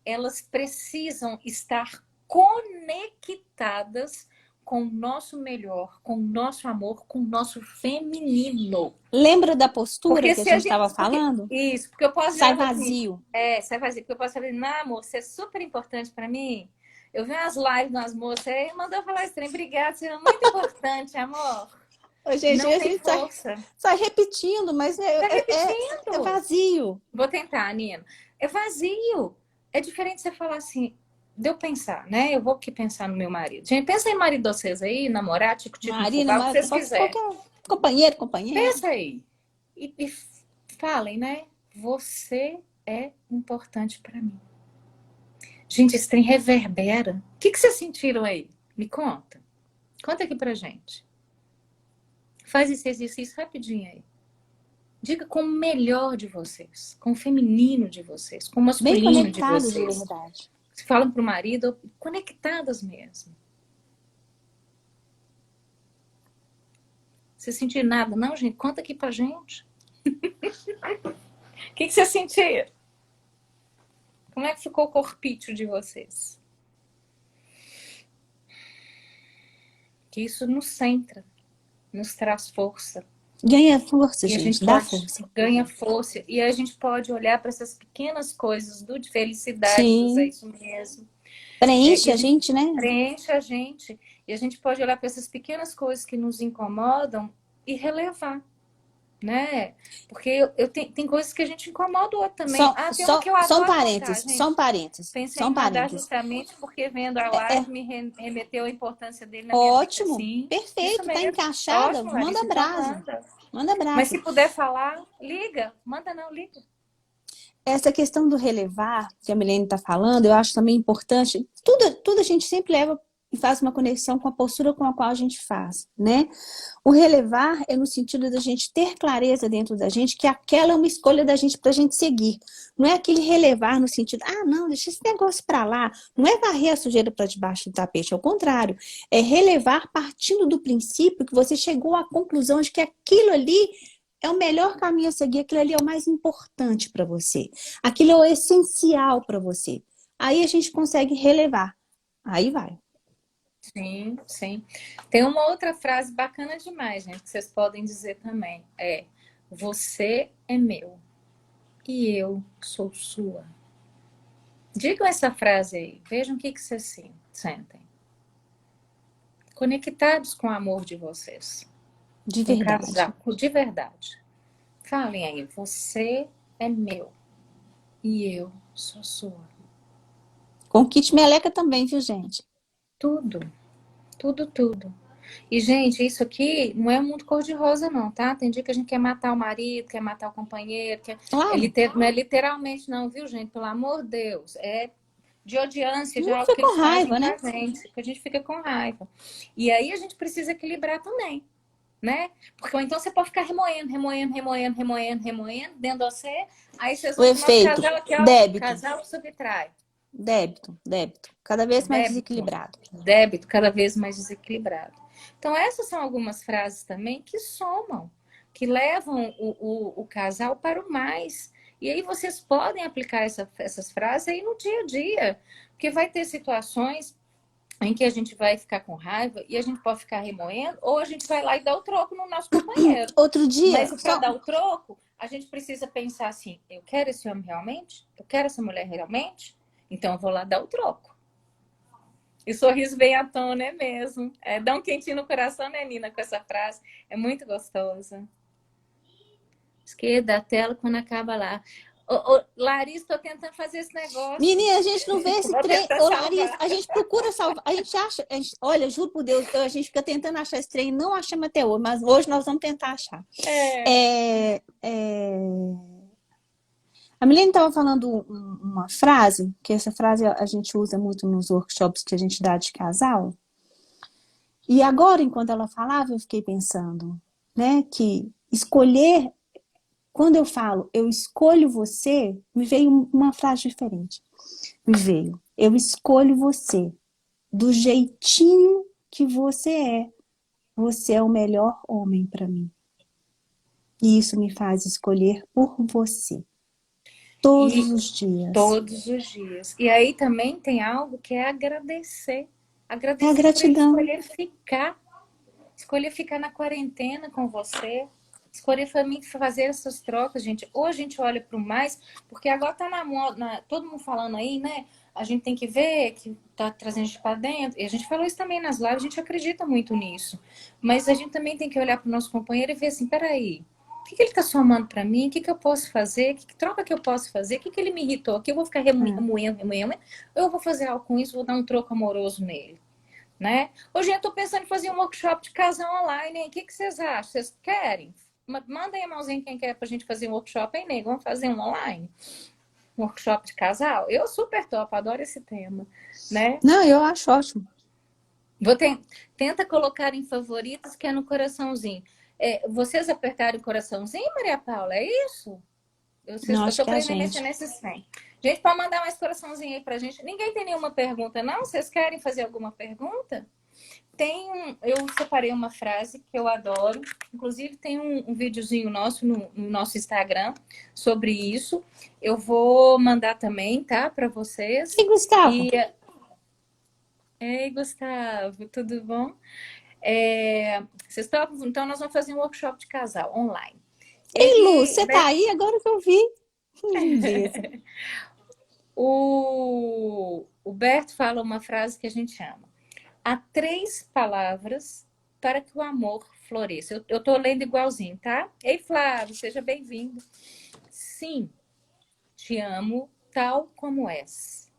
elas precisam estar conectadas com o nosso melhor, com o nosso amor, com o nosso feminino. Lembra da postura Porque que a se a gente gente. estava falando? Isso, porque eu posso Sai virar assim. vazio. Sai vazio. Porque eu posso falar, não, amor, você é super importante para mim. Eu vi umas lives das moças aí, mandou falar esse trem. Obrigada, você é muito importante, amor. Ô, gente, Não a tem gente força. sai repetindo, mas Tá é repetindo. vazio. Vou tentar, Nina. É vazio. É diferente você falar assim, de eu pensar, né? Eu vou aqui pensar no meu marido. Gente, pensa em marido de vocês aí, namorar, tico-tico no Marina, fubá, o que vocês quiserem. qualquer companheiro, companheira. Pensa aí. E falem, né? Você é importante para mim. Gente, esse trem reverbera. O que vocês sentiram aí? Me conta. Conta aqui pra gente. Faz esse exercício rapidinho aí. Diga com o melhor de vocês, com o feminino de vocês, com o Bem masculino de conectados de vocês. verdade. Se falam pro marido, conectadas mesmo. Você sentiu nada? Não, gente? Conta aqui pra gente. O que você sentiu? Como é que ficou o corpício de vocês? Que isso nos centra, nos traz força. Ganha força, E a gente, gente dá pode força. ganha força. E a gente pode olhar para essas pequenas coisas de felicidade, do é Sim. isso mesmo. Preenche E a a gente gente, né? preenche a gente. E a gente pode olhar para essas pequenas coisas que nos incomodam e relevar, né? Porque tem coisas que a gente incomoda o outro também. Tem uma que eu Só um adoro contar, parênteses, só um gente. parênteses, Pensei só um em mandar parênteses. justamente porque vendo a É live me remeteu a importância dele na minha vida. ótimo, Sim, isso perfeito, tá mesmo. encaixada, Ótimo, manda Larissa. Então brasa, manda. manda Mas brasa. se puder falar, liga. Manda não, liga. Essa questão do relevar, que a Milene está falando, eu acho também importante. Tudo a gente sempre leva e faz uma conexão com a postura com a qual a gente faz, né? O relevar é no sentido da gente ter clareza dentro da gente que aquela é uma escolha da gente para a gente seguir. Não é aquele relevar no sentido, não, deixa esse negócio para lá. Não é varrer a sujeira para debaixo do tapete, ao contrário. É relevar partindo do princípio que você chegou à conclusão de que aquilo ali é o melhor caminho a seguir, aquilo ali é o mais importante para você. Aquilo é o essencial para você. Aí a gente consegue relevar. Aí vai. Sim, sim. Tem uma outra frase bacana demais, gente, que vocês podem dizer também. Você é meu e eu sou sua. Digam essa frase aí. Vejam o que vocês sentem. Conectados com o amor de vocês. De Com verdade. casal, de verdade. Falem aí. Você é meu e eu sou sua. Com kit meleca também, viu, gente? Tudo. Tudo, tudo. E, gente, isso aqui não é muito cor-de-rosa, não, tá? Tem dia que a gente quer matar o marido, quer matar o companheiro, Claro. não é literalmente, não, viu, gente? Pelo amor de Deus. É de odiância, de Não algo foi que com eles fazem raiva, com né? a gente, que a gente fica com raiva. E aí a gente precisa equilibrar também, né? Porque ou então você pode ficar remoendo dentro de você, aí vocês O vão pro nosso efeito, casal aqui, ó, débito, casal subtrai. débito. Cada vez mais Débito, desequilibrado. débito cada vez mais desequilibrado. Então, essas são algumas frases também que somam, que levam o casal para o mais. E aí vocês podem aplicar essas frases aí no dia a dia, porque vai ter situações em que a gente vai ficar com raiva e a gente pode ficar remoendo, ou a gente vai lá e dá o troco no nosso companheiro. Outro dia, Mas para dar o troco, a gente precisa pensar assim: eu quero esse homem realmente? Eu quero essa mulher realmente? Então eu vou lá dar o troco. E sorriso bem à tona, é mesmo. Dá um quentinho no coração, né, Nina, com essa frase. É muito gostosa. Esquerda, a tela quando acaba lá. Larissa, tô tentando fazer esse negócio. Menina, a gente não vê esse trem. Ô, Larissa, a gente procura salvar. A gente acha. Olha, juro por Deus, a gente fica tentando achar esse trem. Não achamos até hoje, mas hoje nós vamos tentar achar. A Milene estava falando uma frase, que essa frase a gente usa muito nos workshops que a gente dá de casal. E agora, enquanto ela falava, eu fiquei pensando, né, que escolher, quando eu falo eu escolho você, me veio uma frase diferente. Me veio, eu escolho você do jeitinho que você é. Você é o melhor homem para mim. E isso me faz escolher por você. Todos E os dias. todos os dias. E aí também tem algo que é agradecer. É a Agradecer por ele gratidão. escolher ficar na quarentena com você, escolher fazer essas trocas, gente. Ou a gente olha para o mais, porque agora tá na moda, todo mundo falando aí, né? A gente tem que ver que tá trazendo a gente para dentro. E a gente falou isso também nas lives, a gente acredita muito nisso. Mas a gente também tem que olhar para o nosso companheiro e ver assim, peraí, o que ele está somando para mim? O que eu posso fazer? Que troca que eu posso fazer? O que ele me irritou? Que eu vou ficar remoendo? Ou eu vou fazer algo com isso, vou dar um troco amoroso nele, né? Hoje eu estou pensando em fazer um workshop de casal online, hein? O que vocês acham? Vocês querem? Manda aí a mãozinha quem quer pra gente fazer um workshop, hein, nego? Vamos fazer um online? Um workshop de casal? Eu super topo, adoro esse tema, né? Não, eu acho ótimo. Tenta colocar em favoritos, que é no coraçãozinho. Vocês apertaram o coraçãozinho, Maria Paula? É isso? Eu Não, acho tô que é a aprendendo a gente. mexer nesses 100. Gente, pode mandar mais coraçãozinho aí pra gente. Ninguém tem nenhuma pergunta, não? Vocês querem fazer alguma pergunta? Eu separei uma frase que eu adoro. Inclusive, tem um videozinho nosso no nosso Instagram sobre isso. Eu vou mandar também, tá? Para vocês. E Gustavo? E... Ei, Gustavo, tudo bom? Vocês topam? Então, nós vamos fazer um workshop de casal online. Ei, Lu, você tá aí? Agora que eu vi. Que lindeza. O Berto fala uma frase que a gente ama. Há 3 palavras para que o amor floresça. Eu tô lendo igualzinho, tá? Ei, Flávio, seja bem-vindo. Sim, te amo tal como és.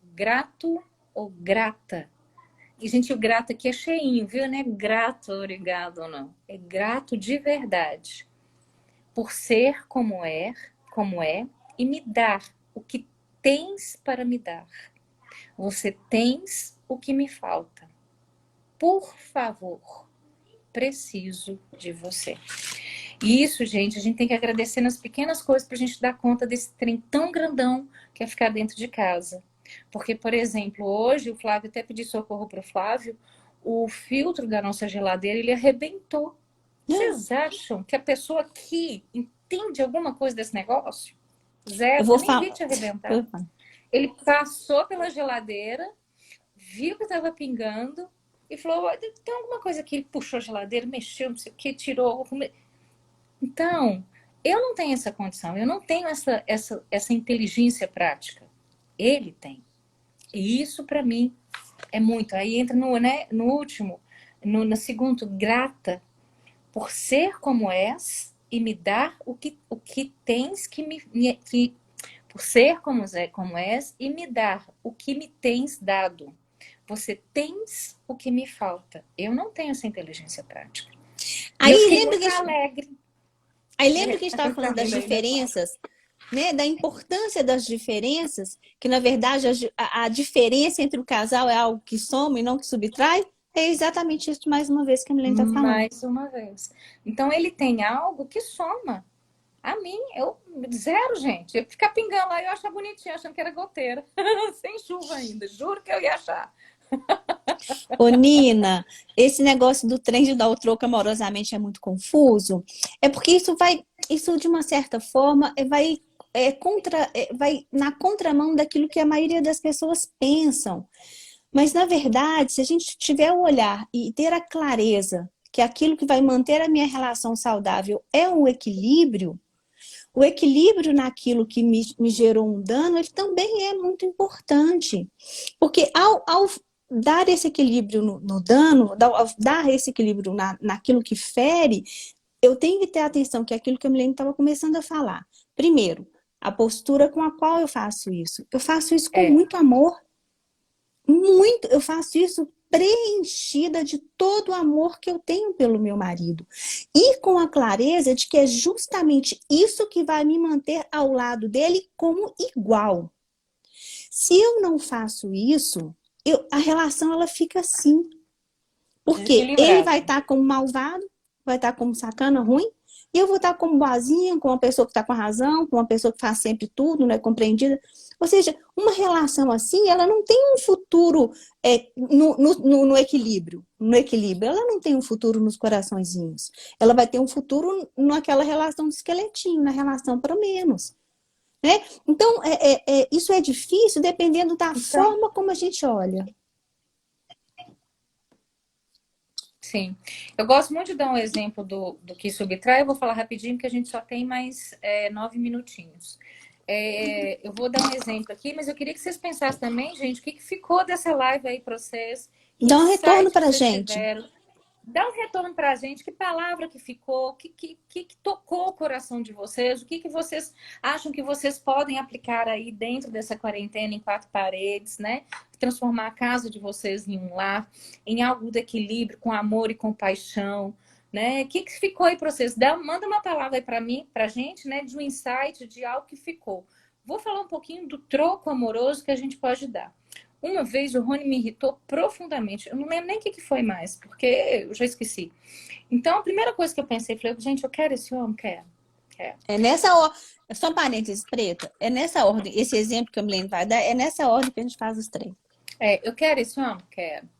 Grato ou grata. E, gente, o grato aqui é cheinho, viu? Não é grato, obrigado, não. É grato de verdade. Por ser como é, e me dar o que tens para me dar. Você tens o que me falta. Por favor, preciso de você. E isso, gente, a gente tem que agradecer nas pequenas coisas para a gente dar conta desse trem tão grandão que é ficar dentro de casa. Porque, por exemplo, hoje o Flávio, até pedi socorro para o Flávio, o filtro da nossa geladeira, ele arrebentou. Vocês acham que a pessoa que entende alguma coisa desse negócio? Eu Zero, vou eu nem vi falar. te arrebentar. Ele passou pela geladeira, viu que estava pingando e falou, tem alguma coisa aqui. Ele puxou a geladeira, mexeu, não sei o que, tirou. Então, eu não tenho essa condição, eu não tenho essa inteligência prática. Ele tem. E isso, para mim, é muito. Aí entra no último, no segundo, grata por ser como és e me dar o que tens por ser como és e me dar o que me tens dado. Você tens o que me falta. Eu não tenho essa inteligência prática. E eu fiquei muito alegre. Aí lembra que a gente estava falando das diferenças, né? Da importância das diferenças, que na verdade a diferença entre o casal é algo que soma e não que subtrai? É exatamente isso, mais uma vez, que a Milene está falando. Mais uma vez. Então, ele tem algo que soma. A mim, zero, gente. Eu ficar pingando lá, eu achava bonitinho, achando que era goteira. Sem chuva ainda. Juro que eu ia achar. Ô, Nina, esse negócio do trem de dar o troco amorosamente é muito confuso. É porque isso de uma certa forma, vai na contramão daquilo que a maioria das pessoas pensam. Mas, na verdade, se a gente tiver o olhar e ter a clareza que aquilo que vai manter a minha relação saudável é um equilíbrio, o equilíbrio naquilo que me gerou um dano, ele também é muito importante. Porque ao dar esse equilíbrio no dano, ao dar esse equilíbrio naquilo que fere, eu tenho que ter atenção que é aquilo que a Milene estava começando a falar. Primeiro, a postura com a qual eu faço isso. Eu faço isso com muito amor. Muito. Eu faço isso preenchida de todo o amor que eu tenho pelo meu marido. E com a clareza de que é justamente isso que vai me manter ao lado dele como igual. Se eu não faço isso, a relação ela fica assim. Porque ele vai estar como malvado, vai estar como sacana ruim, e eu vou estar como boazinha, com uma pessoa que está com a razão, com uma pessoa que faz sempre tudo, não é compreendida. Ou seja, uma relação assim, ela não tem um futuro no equilíbrio. No equilíbrio, ela não tem um futuro nos coraçõezinhos. Ela vai ter um futuro naquela relação de esqueletinho, na relação para menos. Né? Então, isso é difícil dependendo da Então, forma como a gente olha. sim. Eu gosto muito de dar um exemplo do que subtrai. Eu vou falar rapidinho, porque a gente só tem mais 9 minutinhos. Eu vou dar um exemplo aqui, mas eu queria que vocês pensassem também, gente, o que ficou dessa live aí para vocês? Que Dá um retorno insight que para a vocês gente. tiveram? Dá um retorno para a gente, que palavra que ficou, que tocou o coração de vocês, o que vocês acham que vocês podem aplicar aí dentro dessa quarentena em 4 paredes, né? Transformar a casa de vocês em um lar, em algo de equilíbrio, com amor e compaixão, né? O que ficou aí para vocês? Manda uma palavra aí para mim, para a gente, né? De um insight, de algo que ficou. Vou falar um pouquinho do troco amoroso que a gente pode dar. Uma vez o Rony me irritou profundamente. Eu não lembro nem o que foi mais, porque eu já esqueci. Então, a primeira coisa que eu pensei, falei, gente, eu quero esse homem, quero. É nessa ordem, só um parênteses, Preta, é nessa ordem, esse exemplo que a Milene vai dar, é nessa ordem que a gente faz os três. Eu quero esse homem?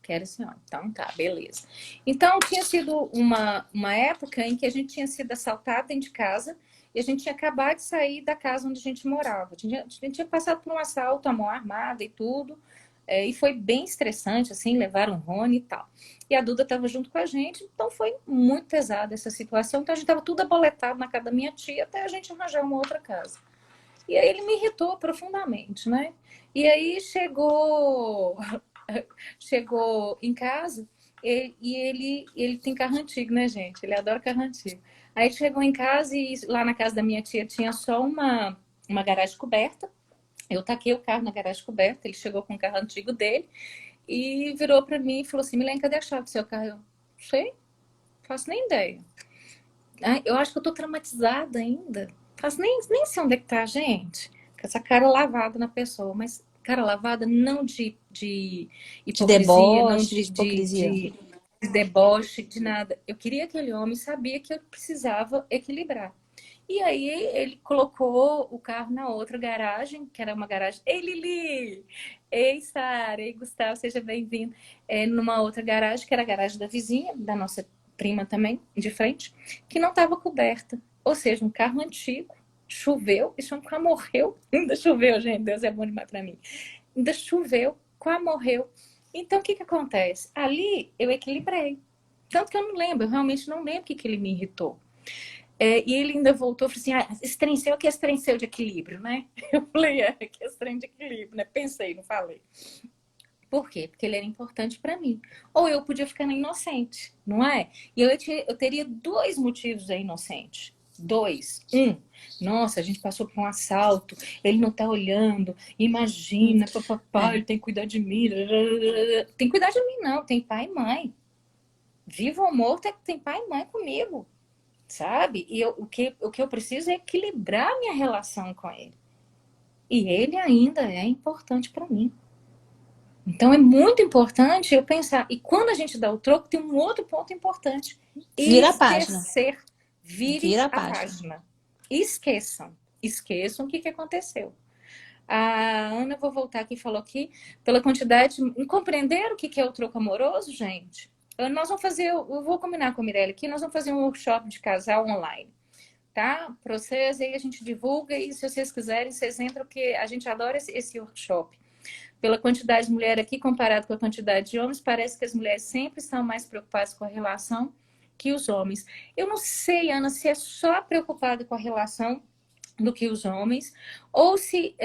Quero esse homem. Então tá, beleza. Então, tinha sido uma época em que a gente tinha sido assaltado dentro de casa e a gente tinha acabado de sair da casa onde a gente morava. A gente tinha passado por um assalto à mão armada e tudo. E foi bem estressante, assim, levaram o Rony e tal. E a Duda estava junto com a gente, então foi muito pesada essa situação. Então a gente estava tudo aboletado na casa da minha tia até a gente arranjar uma outra casa. E aí ele me irritou profundamente, né? E aí chegou em casa e ele tem carro antigo, né, gente? Ele adora carro antigo. Aí chegou em casa e lá na casa da minha tia tinha só uma garagem coberta. Eu taquei o carro na garagem coberta, ele chegou com o carro antigo dele e virou para mim e falou assim: Milene, cadê a chave do seu carro? Eu, não sei, faço nem ideia. Eu acho que eu tô traumatizada ainda. Faço nem sei onde é que tá, gente. Com essa cara lavada na pessoa, mas cara lavada não de De hipocrisia, não deboche, de hipocrisia. de deboche, de nada. Eu queria aquele homem, sabia que eu precisava equilibrar. E aí ele colocou o carro na outra garagem, que era uma garagem. Ei, Lili! Ei, Sara! Ei, Gustavo, seja bem-vindo. Numa outra garagem, que era a garagem da vizinha, da nossa prima também, de frente, que não estava coberta. Ou seja, um carro antigo, choveu, esse homem quase morreu. Ainda choveu, gente, Deus é bom demais para mim. Ainda choveu, quase morreu. Então, o que acontece? Ali eu equilibrei. Tanto que eu não lembro, eu realmente não lembro o que ele me irritou. E ele ainda voltou e falou assim: esse trem seu, que é esse trem seu de equilíbrio, né? Eu falei: que é esse trem de equilíbrio, né? Pensei, não falei. Por quê? Porque ele era importante para mim. Ou eu podia ficar na inocente, não é? E eu teria 2 motivos da inocente. 2. Nossa, a gente passou por um assalto, ele não tá olhando, imagina, papapá, ele tem que cuidar de mim. Tem que cuidar de mim, não, tem pai e mãe. Vivo ou morto, tem pai e mãe comigo. Sabe? E o que eu preciso é equilibrar minha relação com ele. E ele ainda é importante para mim. Então é muito importante eu pensar. E quando a gente dá o troco, tem um outro ponto importante. Vira a página. Esquecer. Vire Vira a a página. página. Esqueçam. Esqueçam o que aconteceu. A Ana, vou voltar aqui, falou aqui, pela quantidade. Compreender o que é o troco amoroso, gente? Nós vamos fazer, eu vou combinar com a Mirella aqui, nós vamos fazer um workshop de casal online, tá? Para vocês, aí a gente divulga e se vocês quiserem, vocês entram, porque a gente adora esse workshop. Pela quantidade de mulher aqui, comparado com a quantidade de homens, parece que as mulheres sempre estão mais preocupadas com a relação que os homens. Eu não sei, Ana, se é só preocupada com a relação do que os homens, ou se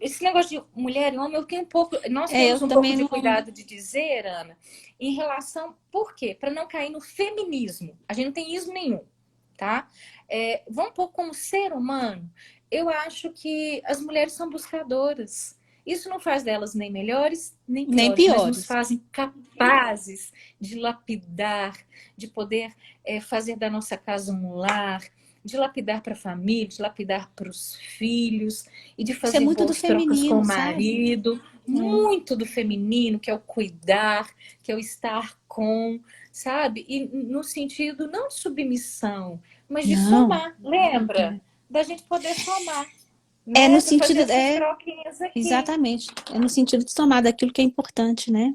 esse negócio de mulher e homem, eu tenho um pouco. Nós temos um pouco de cuidado de dizer, Ana, em relação. Por quê? Para não cair no feminismo. A gente não tem ismo nenhum, tá? Vamos um pouco como ser humano. Eu acho que as mulheres são buscadoras. Isso não faz delas nem melhores, nem piores. Mas nos fazem capazes de lapidar, de poder fazer da nossa casa um lar, de lapidar para a família, de lapidar para os filhos e de fazer boas trocas com o marido. Muito do feminino, que é o cuidar, que é o estar com, sabe? E no sentido não de submissão, mas de somar. Lembra? da gente poder somar, É né? no De fazer sentido, essas troquinhas aqui. exatamente, é no sentido de somar daquilo que é importante, né?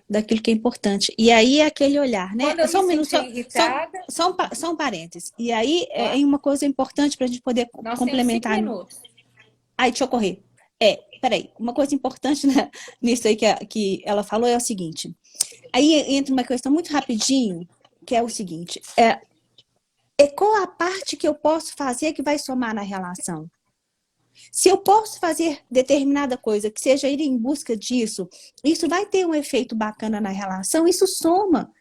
Daquilo que é importante. E aí é aquele olhar, né? Quando eu me Só um minuto, senti irritada, só um parênteses. E aí é claro, uma coisa importante para a gente poder nós temos 5 complementar. minutos. Ai, deixa eu correr. Peraí, uma coisa importante nisso aí que ela falou é o seguinte. Aí entra uma questão muito rapidinho, que é o seguinte: qual a parte que eu posso fazer que vai somar na relação? Se eu posso fazer determinada coisa, que seja ir em busca disso, isso vai ter um efeito bacana na relação, isso soma.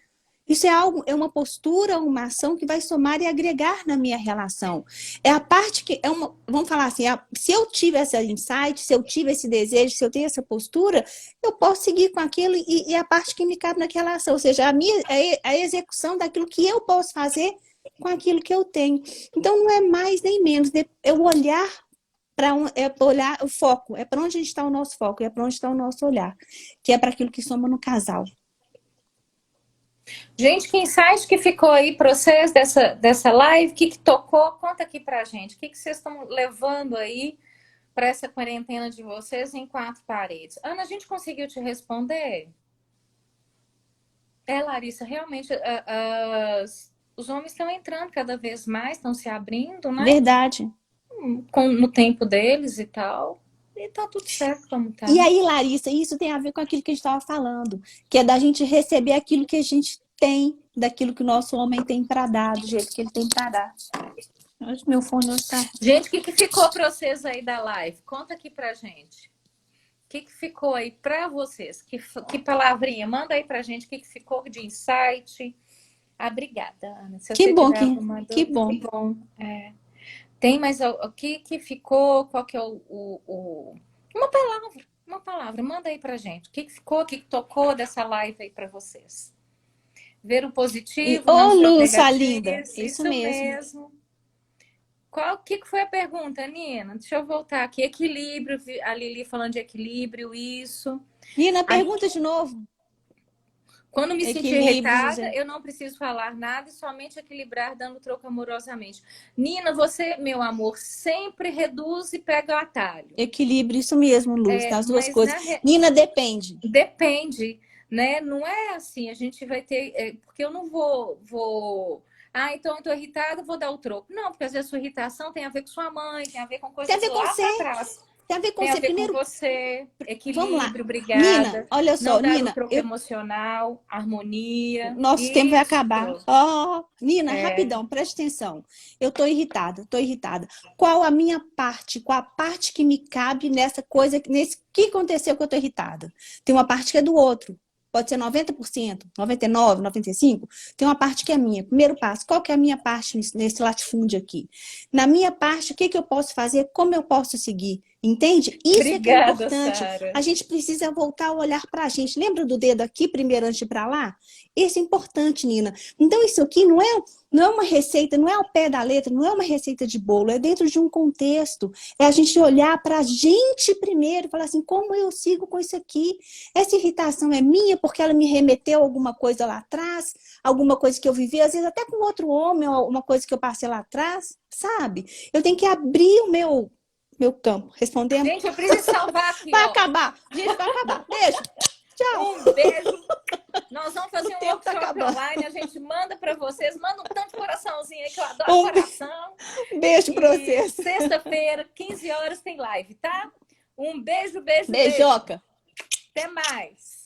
Isso é algo, é uma postura, uma ação que vai somar e agregar na minha relação. É a parte que é uma, vamos falar assim, se eu tive essa insight, se eu tive esse desejo, se eu tenho essa postura, eu posso seguir com aquilo e é a parte que me cabe naquela ação, ou seja, a execução daquilo que eu posso fazer com aquilo que eu tenho. Então não é mais nem menos, é o olhar olhar o foco, é para onde está o nosso foco, é para onde está o nosso olhar, que é para aquilo que soma no casal. Gente, que insight que ficou aí para vocês dessa live? O que tocou? Conta aqui pra gente. O que vocês estão levando aí para essa quarentena de vocês em 4 paredes? Ana, a gente conseguiu te responder? Larissa, realmente os homens estão entrando cada vez mais, estão se abrindo, né? Verdade. No tempo deles e tal. E tá tudo certo como tá. E aí, Larissa, isso tem a ver com aquilo que a gente estava falando, que é da gente receber aquilo que a gente tem, daquilo que o nosso homem tem para dar, do jeito que ele tem para dar. Hoje meu fone está. Gente, o que ficou para vocês aí da live? Conta aqui pra gente. O que ficou aí para vocês? Que palavrinha? Manda aí pra gente o que ficou de insight. Obrigada, Ana. Se Que você bom, tiver alguma dúvida, que bom. que bom. Tem mais o que ficou? Qual que é uma palavra. Manda aí pra gente. O que ficou? O que tocou dessa live aí para vocês? Ver o positivo, não ser Lu, sua negativo. linda. Isso mesmo. O que foi a pergunta, Nina? Deixa eu voltar aqui. Equilíbrio, a Lili falando de equilíbrio, isso. Nina, pergunta de novo. Quando me sentir irritada, eu não preciso falar nada e somente equilibrar, dando troco amorosamente. Nina, você, meu amor, sempre reduz e pega o atalho. Equilíbrio, isso mesmo, Luz, as duas coisas. Nina, depende. Depende, né? Não é assim, a gente vai ter... porque eu não vou... então eu tô irritada, vou dar o troco. Não, porque às vezes a sua irritação tem a ver com sua mãe, tem a ver com coisas lá pra trás. Tem a ver com você. Tem primeiro. Com você, equilíbrio, vamos lá. Obrigada. Nina, olha só, Nina, troco emocional, harmonia. Nosso tempo vai acabar. Nina, rapidão, preste atenção. Eu tô irritada. Qual a minha parte? Qual a parte que me cabe nessa coisa, nesse que aconteceu que eu tô irritada? Tem uma parte que é do outro. Pode ser 90%, 99%, 95%. Tem uma parte que é minha. Primeiro passo, qual que é a minha parte nesse latifúndio aqui? Na minha parte, o que eu posso fazer? Como eu posso seguir? Entende? Isso Obrigada, é que é importante. Sarah. A gente precisa voltar a olhar para a gente. Lembra do dedo aqui primeiro antes de ir para lá? Isso é importante, Nina. Então, isso aqui não é uma receita, não é ao pé da letra, não é uma receita de bolo, é dentro de um contexto. É a gente olhar para a gente primeiro e falar assim, como eu sigo com isso aqui? Essa irritação é minha porque ela me remeteu a alguma coisa lá atrás, alguma coisa que eu vivi, às vezes até com outro homem, ou uma coisa que eu passei lá atrás, sabe? Eu tenho que abrir o meu campo. Respondendo? Gente, eu preciso salvar aqui. Vai acabar. Gente, vai acabar. Beijo. Tchau. Um beijo. Nós vamos fazer um workshop online. A gente manda para vocês. Manda um tanto coraçãozinho aí, que eu adoro coração. Beijo para vocês. Sexta-feira, 15 horas, tem live, tá? Um beijo, beijo, Beijoca. Beijo. Até mais.